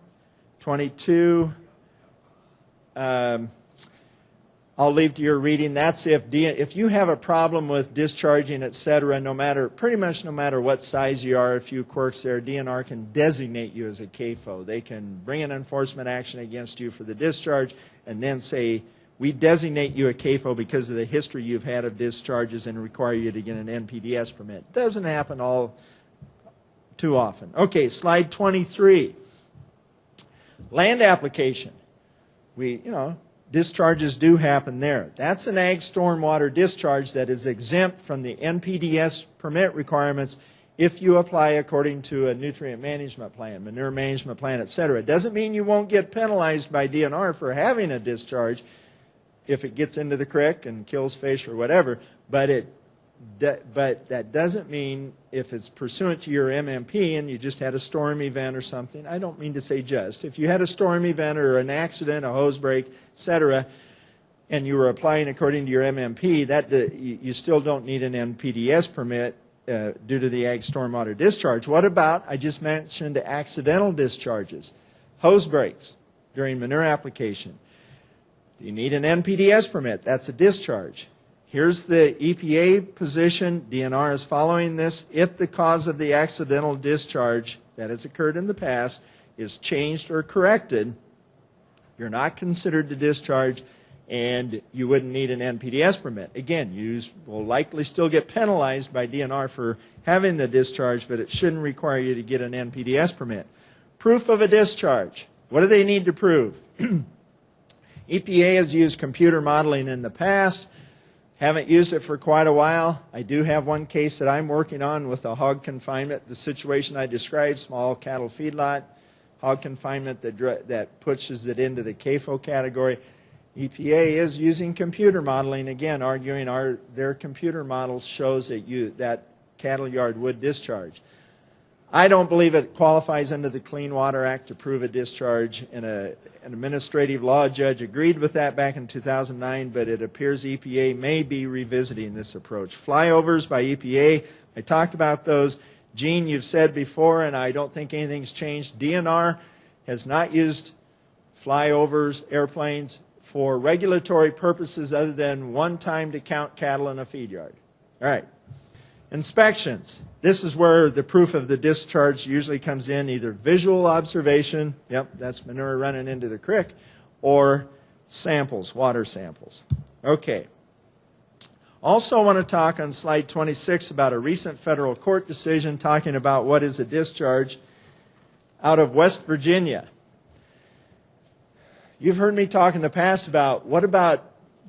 22. I'll leave to your reading. That's if you have a problem with discharging, etc., pretty much no matter what size you are, a few quirks there, DNR can designate you as a CAFO. They can bring an enforcement action against you for the discharge and then say, we designate you a CAFO because of the history you've had of discharges and require you to get an NPDES permit. Doesn't happen all too often. Okay, slide 23. Land application. Discharges do happen there. That's an ag stormwater discharge that is exempt from the NPDES permit requirements if you apply according to a nutrient management plan, manure management plan, etc. It doesn't mean you won't get penalized by DNR for having a discharge if it gets into the creek and kills fish or whatever, but that doesn't mean if it's pursuant to your MMP and you just had a storm event or something. I don't mean to say just. If you had a storm event or an accident, a hose break, etc., and you were applying according to your MMP, you still don't need an NPDES permit due to the ag stormwater discharge. What about, I just mentioned accidental discharges, hose breaks during manure application. You need an NPDES permit. That's a discharge. Here's the EPA position. DNR is following this. If the cause of the accidental discharge that has occurred in the past is changed or corrected, you're not considered to discharge and you wouldn't need an NPDES permit. Again, you will likely still get penalized by DNR for having the discharge, but it shouldn't require you to get an NPDES permit. Proof of a discharge. What do they need to prove? EPA has used computer modeling in the past. Haven't used it for quite a while. I do have one case that I'm working on with a hog confinement. The situation I described, small cattle feedlot, hog confinement that pushes it into the CAFO category. EPA is using computer modeling, again, arguing their computer model shows that cattle yard would discharge. I don't believe it qualifies under the Clean Water Act to prove a discharge. An administrative law judge agreed with that back in 2009, but it appears EPA may be revisiting this approach. Flyovers by EPA, I talked about those. Gene, you've said before, and I don't think anything's changed, DNR has not used flyovers, airplanes, for regulatory purposes other than one time to count cattle in a feed yard. All right. Inspections. This is where the proof of the discharge usually comes in, either visual observation, yep, that's manure running into the creek, or samples, water samples. Okay. Also want to talk on slide 26 about a recent federal court decision talking about what is a discharge out of West Virginia. You've heard me talk in the past about what about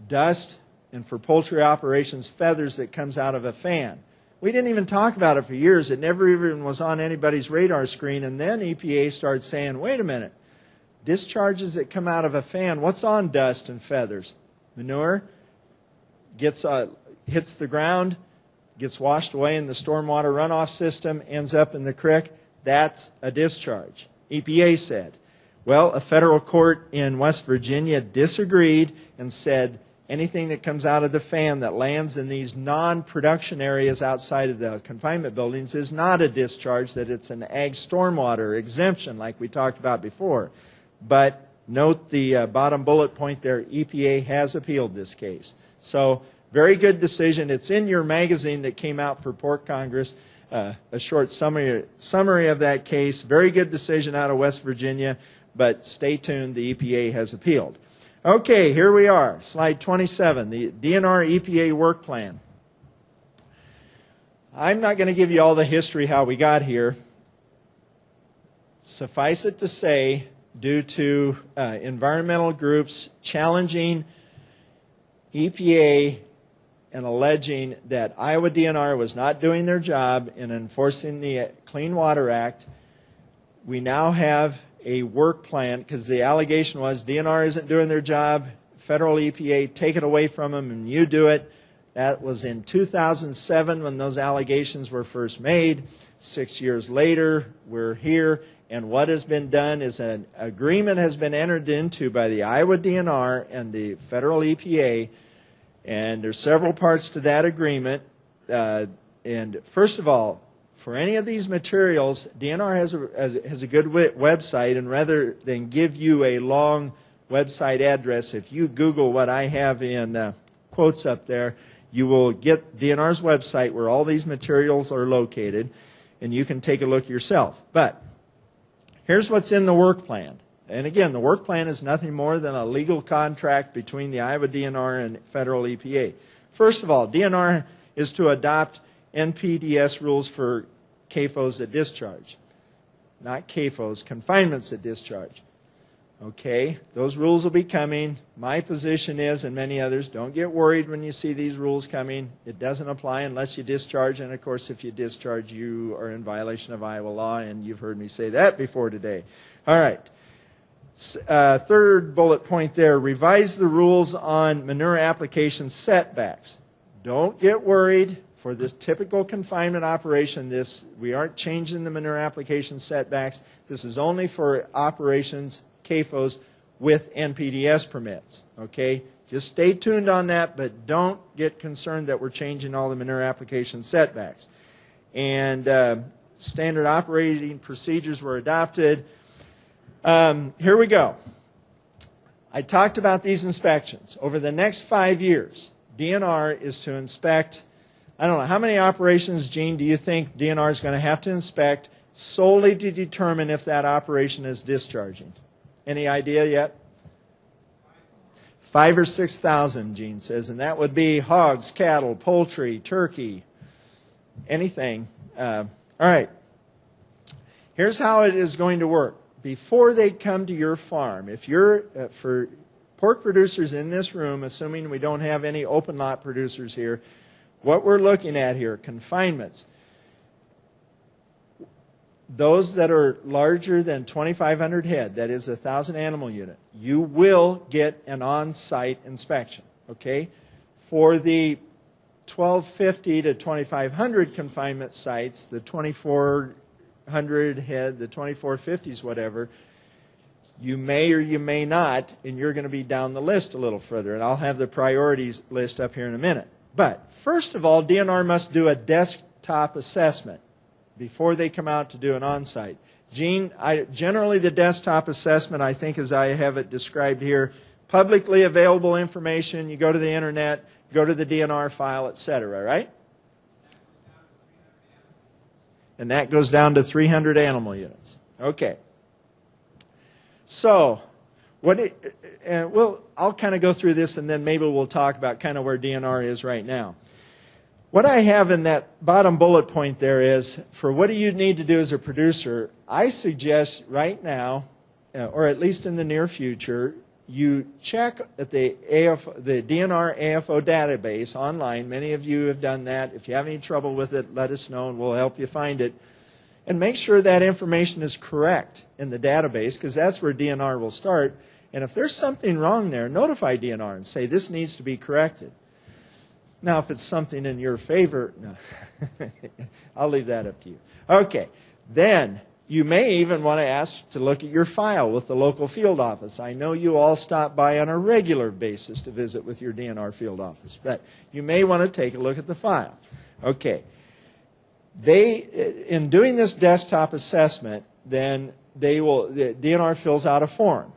dust and for poultry operations feathers that comes out of a fan. We didn't even talk about it for years. It never even was on anybody's radar screen. And then EPA started saying, wait a minute, discharges that come out of a fan, what's on dust and feathers? Manure hits the ground, gets washed away in the stormwater runoff system, ends up in the creek. That's a discharge, EPA said. Well, a federal court in West Virginia disagreed and said anything that comes out of the fan that lands in these non-production areas outside of the confinement buildings is not a discharge, that it's an ag stormwater exemption like we talked about before. But note the bottom bullet point there, EPA has appealed this case. So very good decision. It's in your magazine that came out for Pork Congress, a short summary of that case. Very good decision out of West Virginia, but stay tuned, the EPA has appealed. Okay, here we are, slide 27, the DNR EPA work plan. I'm not going to give you all the history how we got here. Suffice it to say, due to environmental groups challenging EPA and alleging that Iowa DNR was not doing their job in enforcing the Clean Water Act, we now have a work plan, because the allegation was DNR isn't doing their job, federal EPA, take it away from them and you do it. That was in 2007 when those allegations were first made. 6 years later, we're here, and what has been done is an agreement has been entered into by the Iowa DNR and the federal EPA, and there's several parts to that agreement. And first of all, for any of these materials, DNR has a good website, and rather than give you a long website address, if you Google what I have in quotes up there, you will get DNR's website where all these materials are located, and you can take a look yourself. But here's what's in the work plan. And again, the work plan is nothing more than a legal contract between the Iowa DNR and federal EPA. First of all, DNR is to adopt NPDES rules for CAFOs at discharge. Not CAFOs, confinements at discharge. Okay, those rules will be coming. My position is, and many others, don't get worried when you see these rules coming. It doesn't apply unless you discharge, and of course if you discharge, you are in violation of Iowa law, and you've heard me say that before today. All right. Third bullet point there, revise the rules on manure application setbacks. Don't get worried. For this typical confinement operation, we aren't changing the manure application setbacks. This is only for operations, CAFOs, with NPDES permits. Okay? Just stay tuned on that, but don't get concerned that we're changing all the manure application setbacks. And standard operating procedures were adopted. Here we go. I talked about these inspections. Over the next 5 years, DNR is to inspect, I don't know, how many operations, Gene, do you think DNR is going to have to inspect solely to determine if that operation is discharging? Any idea yet? 5,000 or 6,000, Gene says, and that would be hogs, cattle, poultry, turkey, anything. All right. Here's how it is going to work. Before they come to your farm, if you're, for pork producers in this room, assuming we don't have any open lot producers here, what we're looking at here, confinements, those that are larger than 2,500 head, that is 1,000 animal unit, you will get an on-site inspection. Okay? For the 1,250 to 2,500 confinement sites, the 2,400 head, the 2,450s, whatever, you may or you may not, and you're going to be down the list a little further, and I'll have the priorities list up here in a minute. But first of all, DNR must do a desktop assessment before they come out to do an on-site. Gene, generally the desktop assessment, I think as I have it described here, publicly available information, you go to the internet, go to the DNR file, etc., right? And that goes down to 300 animal units. Okay. So, I'll kind of go through this and then maybe we'll talk about kind of where DNR is right now. What I have in that bottom bullet point there is, for what do you need to do as a producer, I suggest right now, or at least in the near future, you check at the DNR AFO database online. Many of you have done that. If you have any trouble with it, let us know and we'll help you find it. And make sure that information is correct in the database, because that's where DNR will start. And if there's something wrong there, notify DNR and say this needs to be corrected. Now, if it's something in your favor, no. I'll leave that up to you. Okay, then you may even want to ask to look at your file with the local field office. I know you all stop by on a regular basis to visit with your DNR field office, but you may want to take a look at the file. Okay. In doing this desktop assessment, then the DNR fills out a form.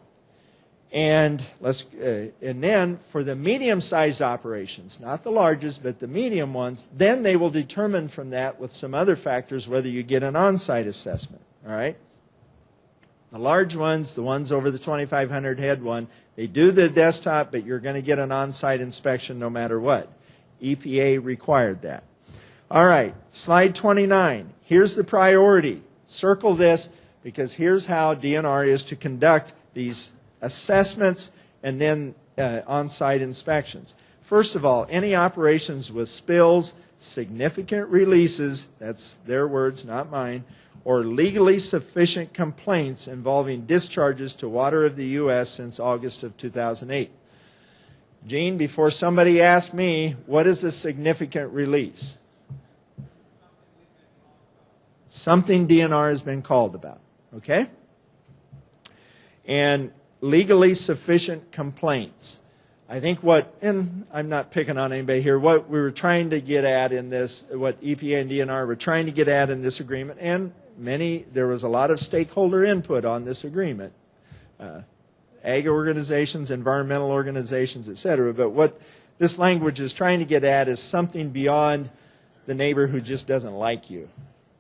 And then for the medium-sized operations, not the largest, but the medium ones, then they will determine from that with some other factors whether you get an on-site assessment. All right? The large ones, the ones over the 2,500 head one, they do the desktop, but you're going to get an on-site inspection no matter what. EPA required that. All right, slide 29. Here's the priority. Circle this, because here's how DNR is to conduct these assessments and then on-site inspections. First of all, any operations with spills, significant releases, that's their words, not mine, or legally sufficient complaints involving discharges to water of the U.S. since August of 2008. Gene, before somebody asks me, what is a significant release? Something DNR has been called about, okay? And legally sufficient complaints. I think and I'm not picking on anybody here, what we were trying to get at in this, what EPA and DNR were trying to get at in this agreement, and there was a lot of stakeholder input on this agreement. Ag organizations, environmental organizations, etc. But what this language is trying to get at is something beyond the neighbor who just doesn't like you.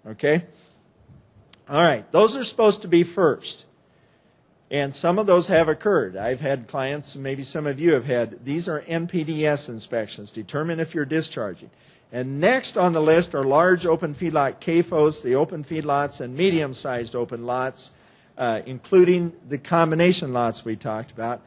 Okay? All right. Those are supposed to be first. And some of those have occurred. I've had clients, maybe some of you have had, these are NPDES inspections. Determine if you're discharging. And next on the list are large open feedlot CAFOs, the open feedlots, and medium-sized open lots, including the combination lots we talked about.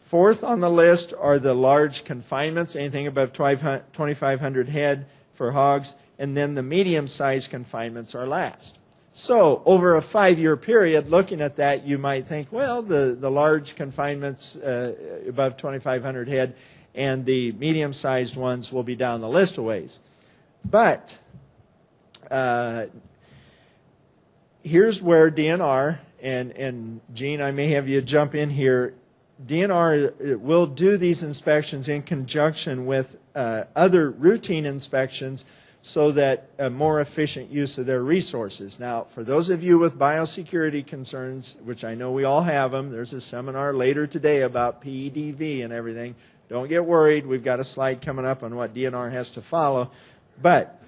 Fourth on the list are the large confinements, anything above 2,500 head for hogs, and then the medium-sized confinements are last. So over a 5-year period, looking at that, you might think, well, the large confinements above 2,500 head and the medium-sized ones will be down the list a ways. But here's where DNR, and Gene, I may have you jump in here, DNR will do these inspections in conjunction with other routine inspections so that a more efficient use of their resources. Now, for those of you with biosecurity concerns, which I know we all have them, there's a seminar later today about PEDV and everything. Don't get worried. We've got a slide coming up on what DNR has to follow. But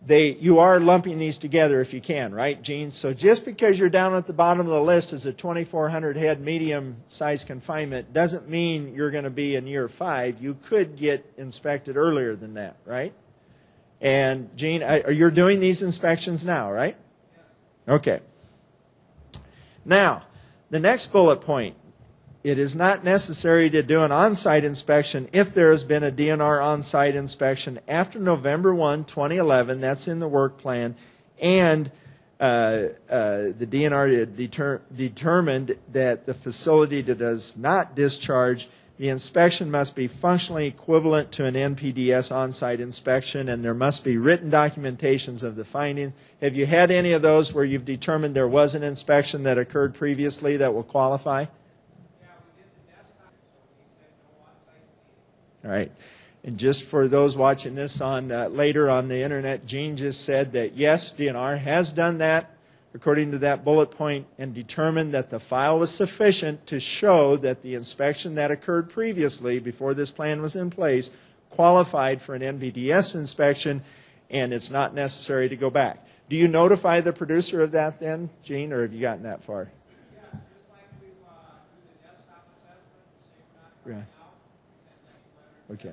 you are lumping these together if you can, right, Gene? So just because you're down at the bottom of the list as a 2,400 head medium-sized confinement doesn't mean you're going to be in year 5. You could get inspected earlier than that, right? And Gene, you're doing these inspections now, right? Okay. Now, the next bullet point. It is not necessary to do an on-site inspection if there has been a DNR on-site inspection after November 1, 2011. That's in the work plan. And the DNR determined that the facility that does not discharge, the inspection must be functionally equivalent to an NPDES on-site inspection, and there must be written documentations of the findings. Have you had any of those where you've determined there was an inspection that occurred previously that will qualify? All right. And just for those watching this on later on the internet, Gene just said that yes, DNR has done that according to that bullet point and determined that the file was sufficient to show that the inspection that occurred previously before this plan was in place qualified for an NPDES inspection, and it's not necessary to go back. Do you notify the producer of that then, Gene, or have you gotten that far? Yeah, just like we do the desktop assessment, say we're not coming out. Okay.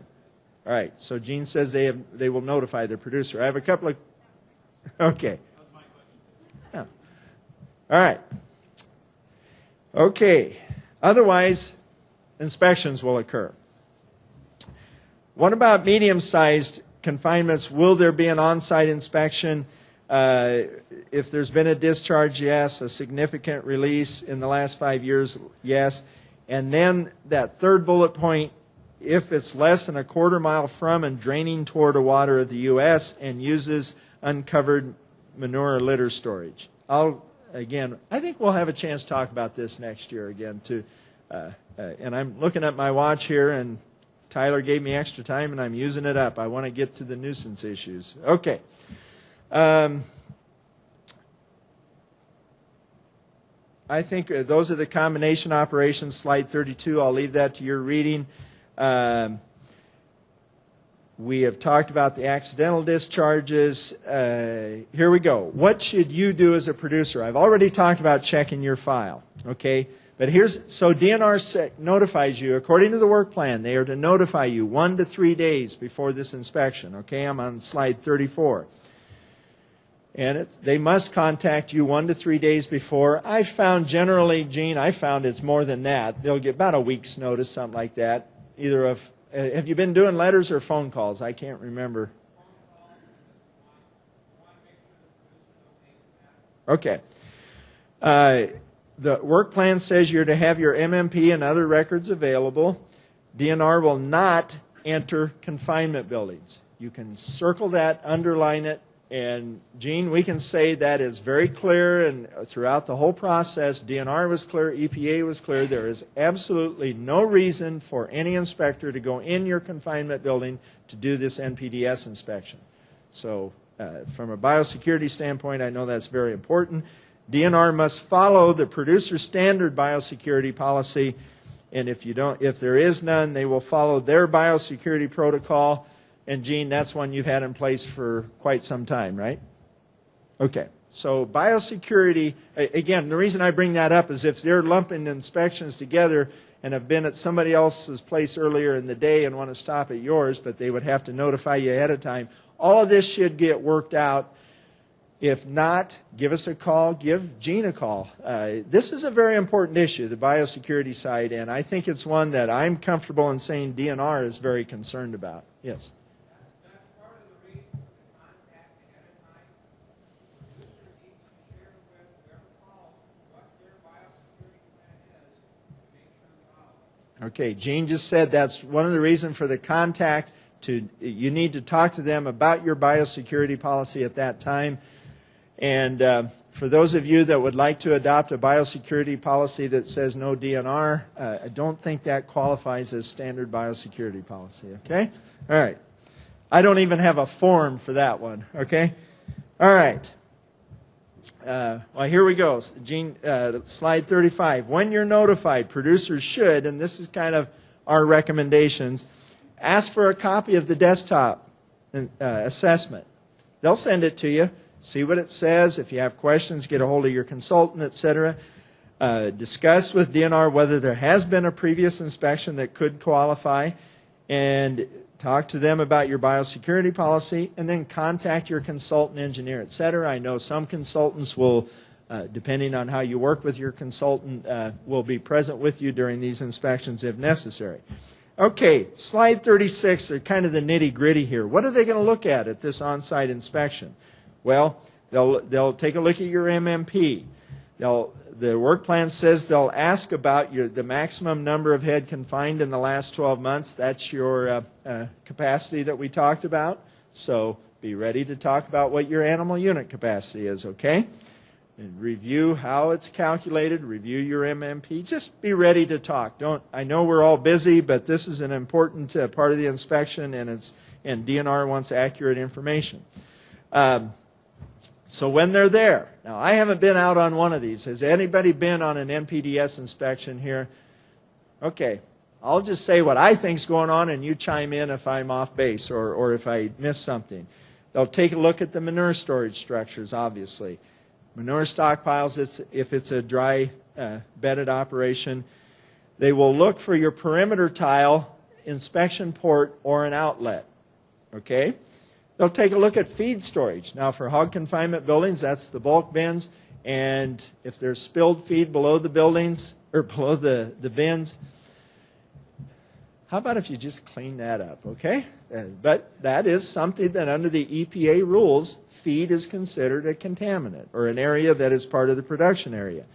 All right. So Gene says they will notify the producer. I have a couple of... Okay. That was my question. Yeah. All right. Okay. Otherwise, inspections will occur. What about medium-sized confinements? Will there be an on-site inspection? If there's been a discharge, yes. A significant release in the last 5 years, yes. And then that third bullet point, if it's less than a quarter mile from and draining toward a water of the U.S. and uses uncovered manure or litter storage. I think we'll have a chance to talk about this next year again too. And I'm looking at my watch here, and Tyler gave me extra time, and I'm using it up. I want to get to the nuisance issues. Okay. I think those are the combination operations, slide 32. I'll leave that to your reading. We have talked about the accidental discharges. Here we go. What should you do as a producer? I've already talked about checking your file. Okay? But so DNR notifies you, according to the work plan, they are to notify you 1 to 3 days before this inspection. Okay? I'm on slide 34. And they must contact you 1 to 3 days before. I found generally, Gene, it's more than that. They'll get about a week's notice, something like that. Either of, have you been doing letters or phone calls? I can't remember. Okay. The work plan says you're to have your MMP and other records available. DNR will not enter confinement buildings. You can circle that, underline it. And, Gene, we can say that is very clear, and throughout the whole process, DNR was clear, EPA was clear. There is absolutely no reason for any inspector to go in your confinement building to do this NPDES inspection. So, from a biosecurity standpoint, I know that's very important. DNR must follow the producer standard biosecurity policy, and if there is none, they will follow their biosecurity protocol. And, Gene, that's one you've had in place for quite some time, right? Okay. So biosecurity, again, the reason I bring that up is if they're lumping inspections together and have been at somebody else's place earlier in the day and want to stop at yours, but they would have to notify you ahead of time, all of this should get worked out. If not, give us a call. Give Gene a call. This is a very important issue, the biosecurity side, and I think it's one that I'm comfortable in saying DNR is very concerned about. Yes? Okay, Gene just said that's one of the reasons for the contact. You need to talk to them about your biosecurity policy at that time. And for those of you that would like to adopt a biosecurity policy that says no DNR, I don't think that qualifies as standard biosecurity policy. Okay? All right. I don't even have a form for that one. Okay? All right. Well, here we go. Gene, slide 35. When you're notified, producers should, and this is kind of our recommendations, ask for a copy of the desktop assessment. They'll send it to you. See what it says. If you have questions, get a hold of your consultant, etc. Discuss with DNR whether there has been a previous inspection that could qualify, and talk to them about your biosecurity policy, and then contact your consultant engineer, etc. I know some consultants will, depending on how you work with your consultant, will be present with you during these inspections if necessary. Okay, slide 36 are kind of the nitty-gritty here. What are they going to look at this on-site inspection? Well, they'll take a look at your MMP. The work plan says they'll ask about the maximum number of head confined in the last 12 months. That's your capacity that we talked about. So be ready to talk about what your animal unit capacity is, okay? And review how it's calculated. Review your MMP. Just be ready to talk. I know we're all busy, but this is an important part of the inspection, and DNR wants accurate information. So when they're there, now I haven't been out on one of these. Has anybody been on an NPDES inspection here? Okay, I'll just say what I think's going on, and you chime in if I'm off base or if I miss something. They'll take a look at the manure storage structures, obviously. Manure stockpiles, if it's a dry bedded operation. They will look for your perimeter tile, inspection port, or an outlet. Okay? They'll take a look at feed storage. Now, for hog confinement buildings, that's the bulk bins. And if there's spilled feed below the buildings, or below the bins. How about if you just clean that up, okay? But that is something that under the EPA rules, feed is considered a contaminant or an area that is part of the production area.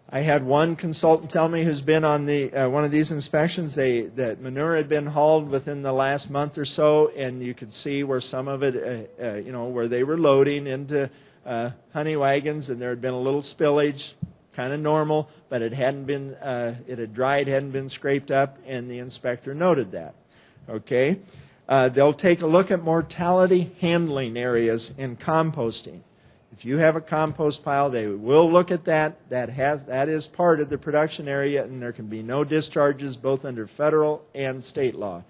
I had one consultant tell me who's been on the one of these inspections, that manure had been hauled within the last month or so, and you could see where some of it, where they were loading into honey wagons, and there had been a little spillage, kind of normal, but it hadn't been, it had dried, hadn't been scraped up, and the inspector noted that. Okay, they'll take a look at mortality handling areas in composting. If you have a compost pile, they will look at that. That is part of the production area, and there can be no discharges both under federal and state law.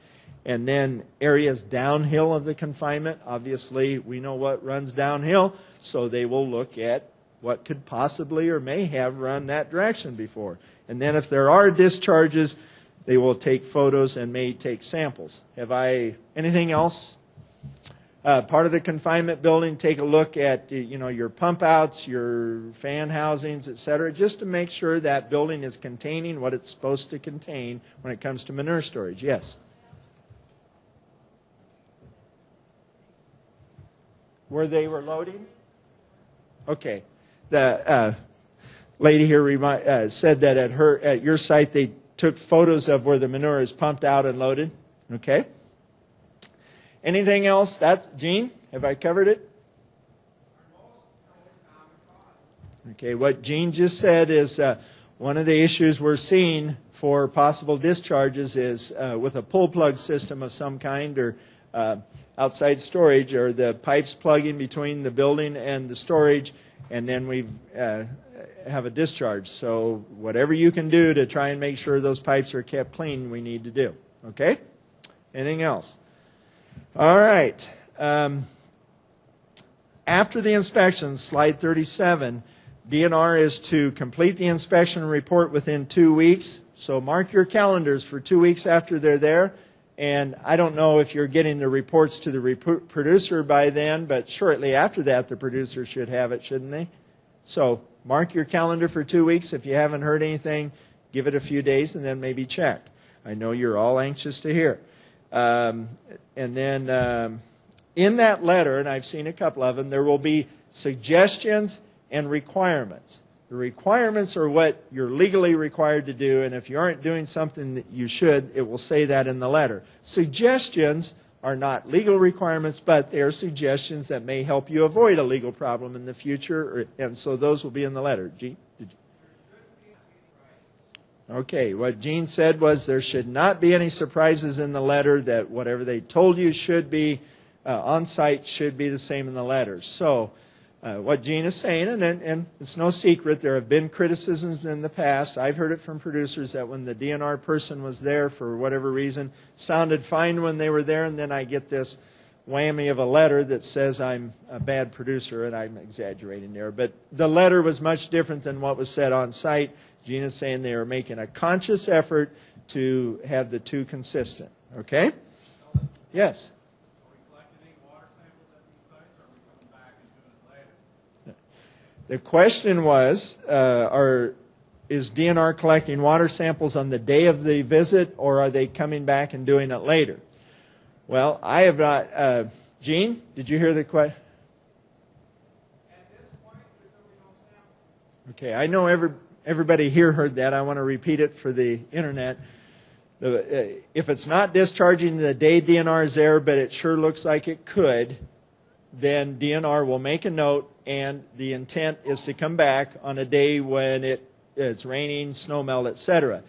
And then areas downhill of the confinement, obviously we know what runs downhill, so they will look at what could possibly or may have run that direction before. And then if there are discharges, they will take photos and may take samples. Anything else? Part of the confinement building, take a look at your pump outs, your fan housings, etc., just to make sure that building is containing what it's supposed to contain when it comes to manure storage. Yes? Where they were loading? Okay. The lady here said that at your site they took photos of where the manure is pumped out and loaded. Okay. Anything else? Gene, have I covered it? Okay, what Gene just said is one of the issues we're seeing for possible discharges is with a pull plug system of some kind or outside storage, or the pipes plugging between the building and the storage, and then we have a discharge. So whatever you can do to try and make sure those pipes are kept clean, we need to do. Okay? Anything else? All right. After the inspection, slide 37, DNR is to complete the inspection report within 2 weeks. So mark your calendars for 2 weeks after they're there. And I don't know if you're getting the reports to the producer by then, but shortly after that, the producer should have it, shouldn't they? So mark your calendar for 2 weeks. If you haven't heard anything, give it a few days and then maybe check. I know you're all anxious to hear. And then in that letter, and I've seen a couple of them, there will be suggestions and requirements. The requirements are what you're legally required to do, and if you aren't doing something that you should, it will say that in the letter. Suggestions are not legal requirements, but they are suggestions that may help you avoid a legal problem in the future, and so those will be in the letter. Gene? Okay, what Gene said was there should not be any surprises in the letter, that whatever they told you should be on site should be the same in the letter. So what Gene is saying, and it's no secret, there have been criticisms in the past. I've heard it from producers that when the DNR person was there for whatever reason, sounded fine when they were there, and then I get this whammy of a letter that says I'm a bad producer, and I'm exaggerating there. But the letter was much different than what was said on site. Gene is saying they are making a conscious effort to have the two consistent. Okay? Yes? Are we collecting any water samples at these sites, or are we coming back and doing it later? The question was, is DNR collecting water samples on the day of the visit, or are they coming back and doing it later? Well, I have not. Gene, did you hear the question? At this point, there's going to be no sample. Okay, I know everybody here heard that. I want to repeat it for the internet. If it's not discharging the day DNR is there, but it sure looks like it could, then DNR will make a note, and the intent is to come back on a day when it's raining, snow melt, etc.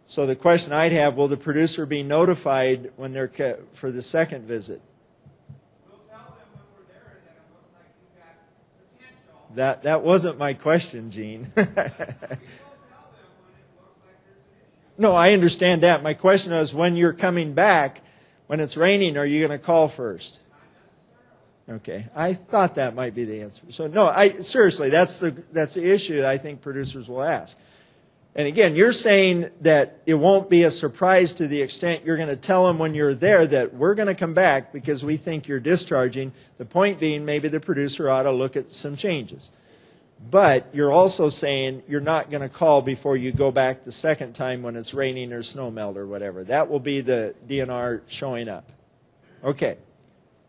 So the question I'd have, will the producer be notified when they're for the second visit? We'll tell them when we're there that it looks like you've got potential. That wasn't my question, Gene. We will tell them when it looks like there's an issue. No, I understand that. My question was, when you're coming back, when it's raining, are you going to call first? Not necessarily. Okay, I thought that might be the answer. So no, seriously, that's the issue I think producers will ask. And again, you're saying that it won't be a surprise to the extent you're going to tell them when you're there that we're going to come back because we think you're discharging. The point being, maybe the producer ought to look at some changes. But you're also saying you're not going to call before you go back the second time when it's raining or snow melt or whatever. That will be the DNR showing up. Okay.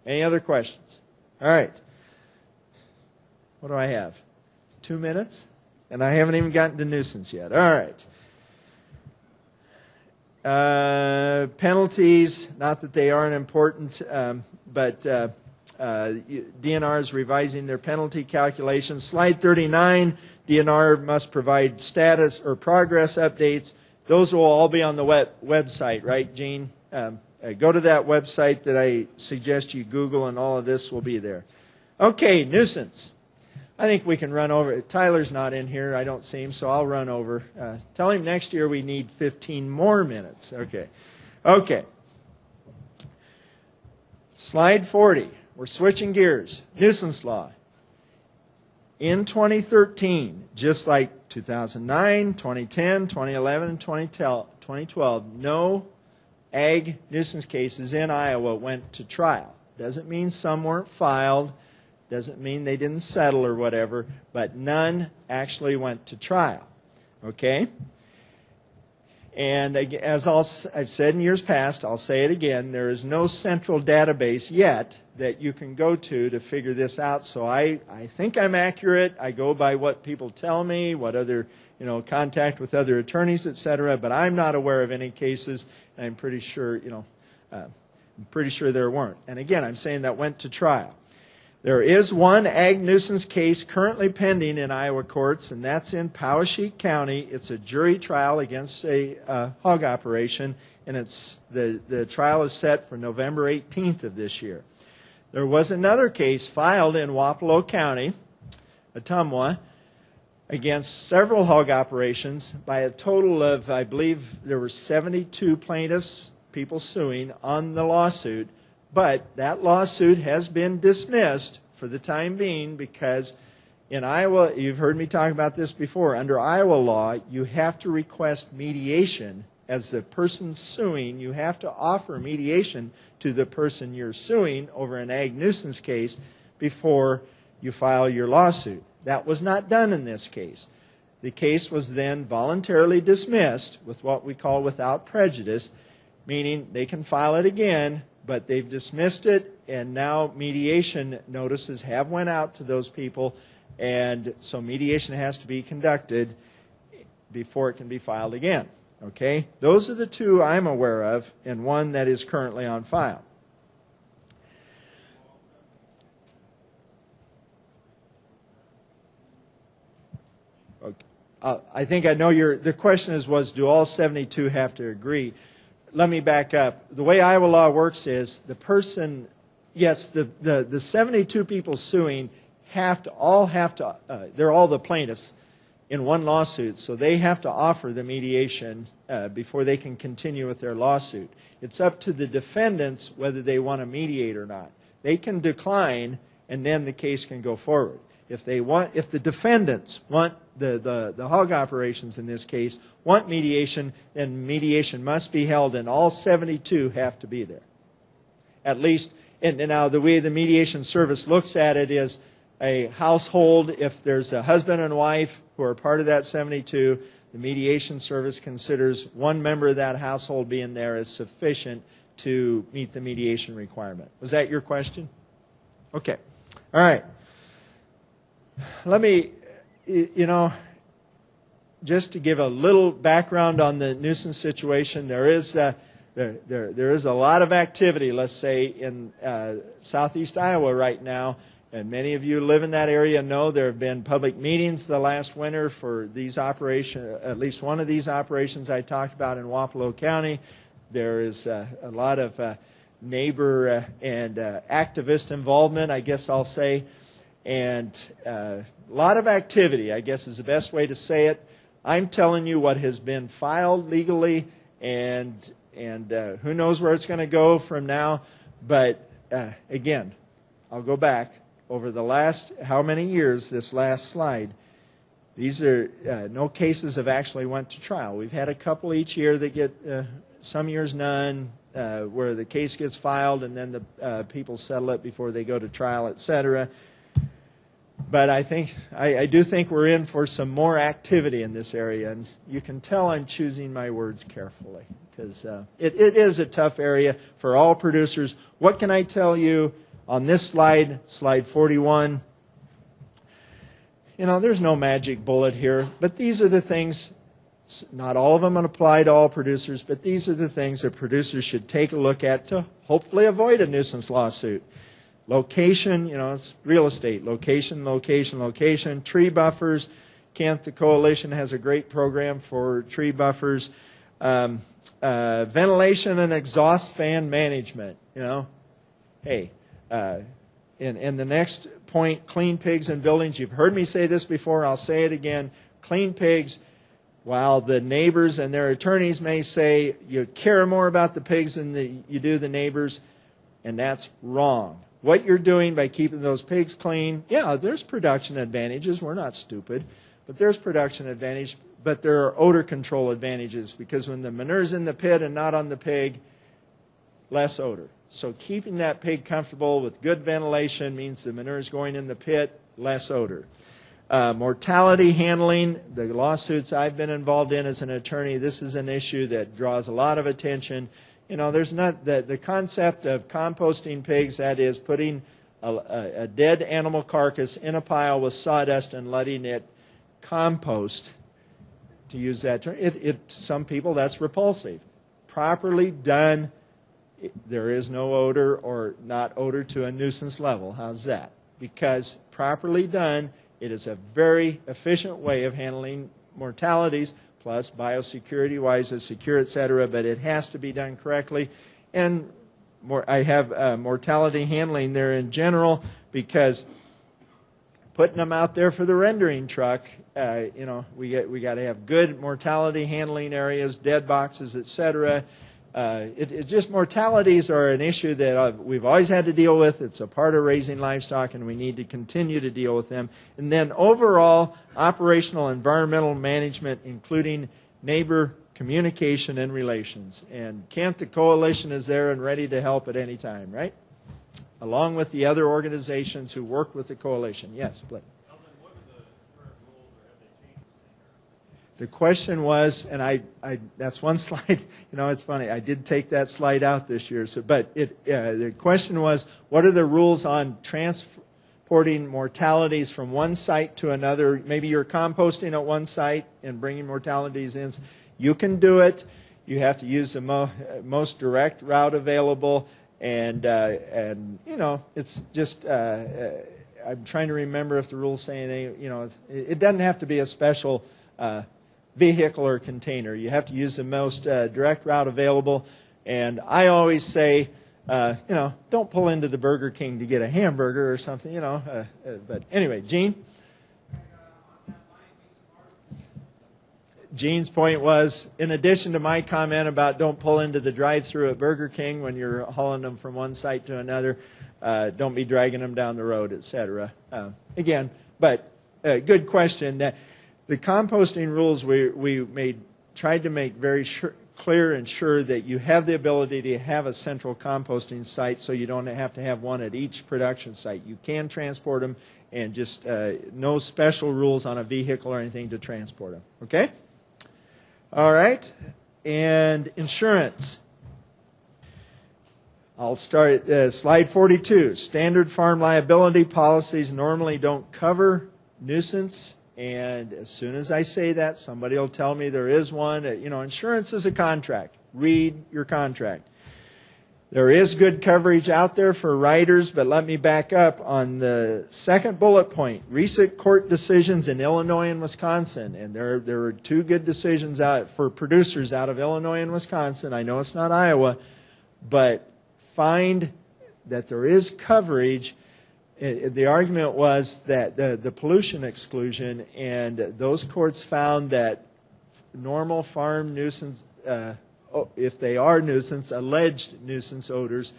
Any other questions? All right. What do I have? 2 minutes? And I haven't even gotten to nuisance yet. All right. Penalties, not that they aren't important, but DNR is revising their penalty calculations. Slide 39, DNR must provide status or progress updates. Those will all be on the website, right, Gene? Go to that website that I suggest you Google, and all of this will be there. Okay, nuisance. I think we can run over. Tyler's not in here. I don't see him, so I'll run over. Tell him next year we need 15 more minutes. Okay. Okay. Slide 40. We're switching gears. Nuisance law. In 2013, just like 2009, 2010, 2011, and 2012, no ag nuisance cases in Iowa went to trial. Doesn't mean some weren't filed. Doesn't mean they didn't settle or whatever, but none actually went to trial. Okay? And as I've said in years past, I'll say it again, there is no central database yet that you can go to figure this out. So I think I'm accurate. I go by what people tell me, what other, contact with other attorneys, etc. But I'm not aware of any cases. And I'm pretty sure, there weren't. And again, I'm saying that went to trial. There is one ag nuisance case currently pending in Iowa courts, and that's in Poweshiek County. It's a jury trial against a hog operation, and the trial is set for November 18th of this year. There was another case filed in Wapello County, Ottumwa, against several hog operations by a total of, I believe, there were 72 plaintiffs, people suing on the lawsuit. But that lawsuit has been dismissed for the time being because in Iowa, you've heard me talk about this before, under Iowa law, you have to request mediation as the person suing. You have to offer mediation to the person you're suing over an ag nuisance case before you file your lawsuit. That was not done in this case. The case was then voluntarily dismissed with what we call without prejudice, meaning they can file it again, but they've dismissed it, and now mediation notices have went out to those people, and so mediation has to be conducted before it can be filed again. Okay? Those are the two I'm aware of, and one that is currently on file. Okay. I think I know the question was, do all 72 have to agree? Let me back up. The way Iowa law works is the person, yes, the 72 people suing they're all the plaintiffs in one lawsuit, so they have to offer the mediation before they can continue with their lawsuit. It's up to the defendants whether they want to mediate or not. They can decline, and then the case can go forward. If the defendants want the hog operations in this case want mediation, then mediation must be held, and all 72 have to be there. At least, and now the way the mediation service looks at it is a household. If there's a husband and wife who are part of that 72, the mediation service considers one member of that household being there as sufficient to meet the mediation requirement. Was that your question? Okay. All right. Let me, just to give a little background on the nuisance situation, there is a lot of activity, let's say, in southeast Iowa right now, and many of you live in that area know there have been public meetings the last winter for these operations, at least one of these operations I talked about in Wapello County. There is a lot of neighbor and activist involvement, I guess I'll say. And a lot of activity, I guess is the best way to say it. I'm telling you what has been filed legally, and who knows where it's going to go from now. But again, I'll go back over the last how many years, this last slide. These are no cases have actually went to trial. We've had a couple each year that get, some years none, where the case gets filed and then the people settle it before they go to trial, etc. But I do think we're in for some more activity in this area, and you can tell I'm choosing my words carefully because it is a tough area for all producers. What can I tell you on this slide, slide 41? You know, there's no magic bullet here, but these are the things. Not all of them apply to all producers, but these are the things that producers should take a look at to hopefully avoid a nuisance lawsuit. Location, you know, it's real estate. Location, location, location. Tree buffers. Kent, the coalition, has a great program for tree buffers. Ventilation and exhaust fan management, you know. Hey, in the next point, clean pigs in buildings. You've heard me say this before. I'll say it again. Clean pigs. While the neighbors and their attorneys may say you care more about the pigs than you do the neighbors, and that's wrong. What you're doing by keeping those pigs clean, yeah, there's production advantages. We're not stupid. But there's production advantage. But there are odor control advantages because when the manure's in the pit and not on the pig, less odor. So keeping that pig comfortable with good ventilation means the manure's going in the pit, less odor. Mortality handling, the lawsuits I've been involved in as an attorney, this is an issue that draws a lot of attention. You know, there's not the concept of composting pigs, that is putting a dead animal carcass in a pile with sawdust and letting it compost, to use that term. Some people, that's repulsive. Properly done, there is no odor or not odor to a nuisance level. How's that? Because properly done, it is a very efficient way of handling mortalities, plus biosecurity-wise, it's secure, etc., but it has to be done correctly. And I have mortality handling there in general because putting them out there for the rendering truck, you know, we got to have good mortality handling areas, dead boxes, etc. Just mortalities are an issue that we've always had to deal with. It's a part of raising livestock, and we need to continue to deal with them. And then overall, operational environmental management, including neighbor communication and relations. And Kent, the coalition, is there and ready to help at any time, right? Along with the other organizations who work with the coalition. Yes, Blake. The question was, and that's one slide. You know, it's funny. I did take that slide out this year. But the question was, what are the rules on transporting mortalities from one site to another? Maybe you're composting at one site and bringing mortalities in. You can do it. You have to use the most direct route available. And you know, it's just. I'm trying to remember if the rules say anything. You know, it doesn't have to be a special vehicle or container. You have to use the most direct route available. And I always say, you know, don't pull into the Burger King to get a hamburger or something, you know. But anyway, Gene? Gene's point was, in addition to my comment about don't pull into the drive-thru at Burger King when you're hauling them from one site to another, don't be dragging them down the road, etc. Again, but good question. The composting rules we tried to make very clear and sure that you have the ability to have a central composting site so you don't have to have one at each production site. You can transport them, and just no special rules on a vehicle or anything to transport them. Okay? All right. And insurance. I'll start at slide 42. Standard farm liability policies normally don't cover nuisance. And as soon as I say that, somebody will tell me there is one. You know, insurance is a contract. Read your contract. There is good coverage out there for riders, but let me back up on the second bullet point. Recent court decisions in Illinois and Wisconsin, and there were two good decisions out for producers out of Illinois and Wisconsin. I know it's not Iowa, but find that there is coverage. The argument was that the pollution exclusion, and those courts found that normal farm nuisance, if they are nuisance, alleged nuisance odors,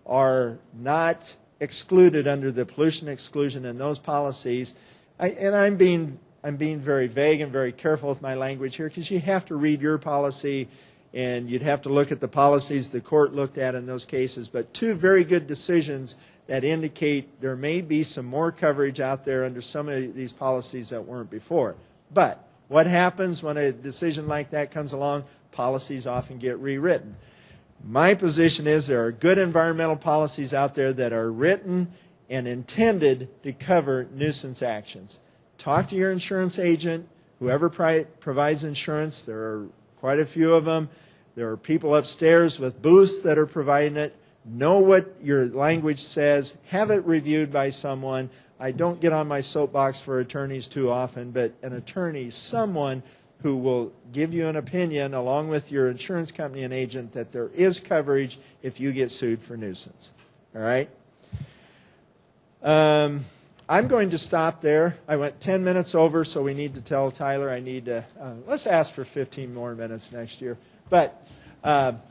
are not excluded under the pollution exclusion in those policies. I'm being very vague and very careful with my language here because you have to read your policy. and you'd have to look at the policies the court looked at in those cases. But two very good decisions that indicate there may be some more coverage out there under some of these policies that weren't before. But what happens when a decision like that comes along? Policies often get rewritten. My position is there are good environmental policies out there that are written and intended to cover nuisance actions. Talk to your insurance agent, whoever provides insurance. There are quite a few of them. There are people upstairs with booths that are providing it. Know what your language says. Have it reviewed by someone. I don't get on my soapbox for attorneys too often, but an attorney, someone who will give you an opinion along with your insurance company and agent that there is coverage if you get sued for nuisance. All right? I'm going to stop there. I went 10 minutes over, so we need to tell Tyler I need to, let's ask for 15 more minutes next year. But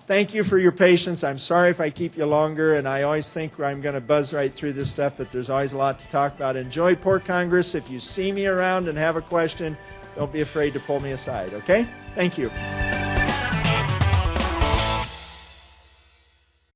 thank you for your patience. I'm sorry if I keep you longer, and I always think I'm going to buzz right through this stuff, but there's always a lot to talk about. Enjoy Port Congress. If you see me around and have a question, don't be afraid to pull me aside, okay? Thank you.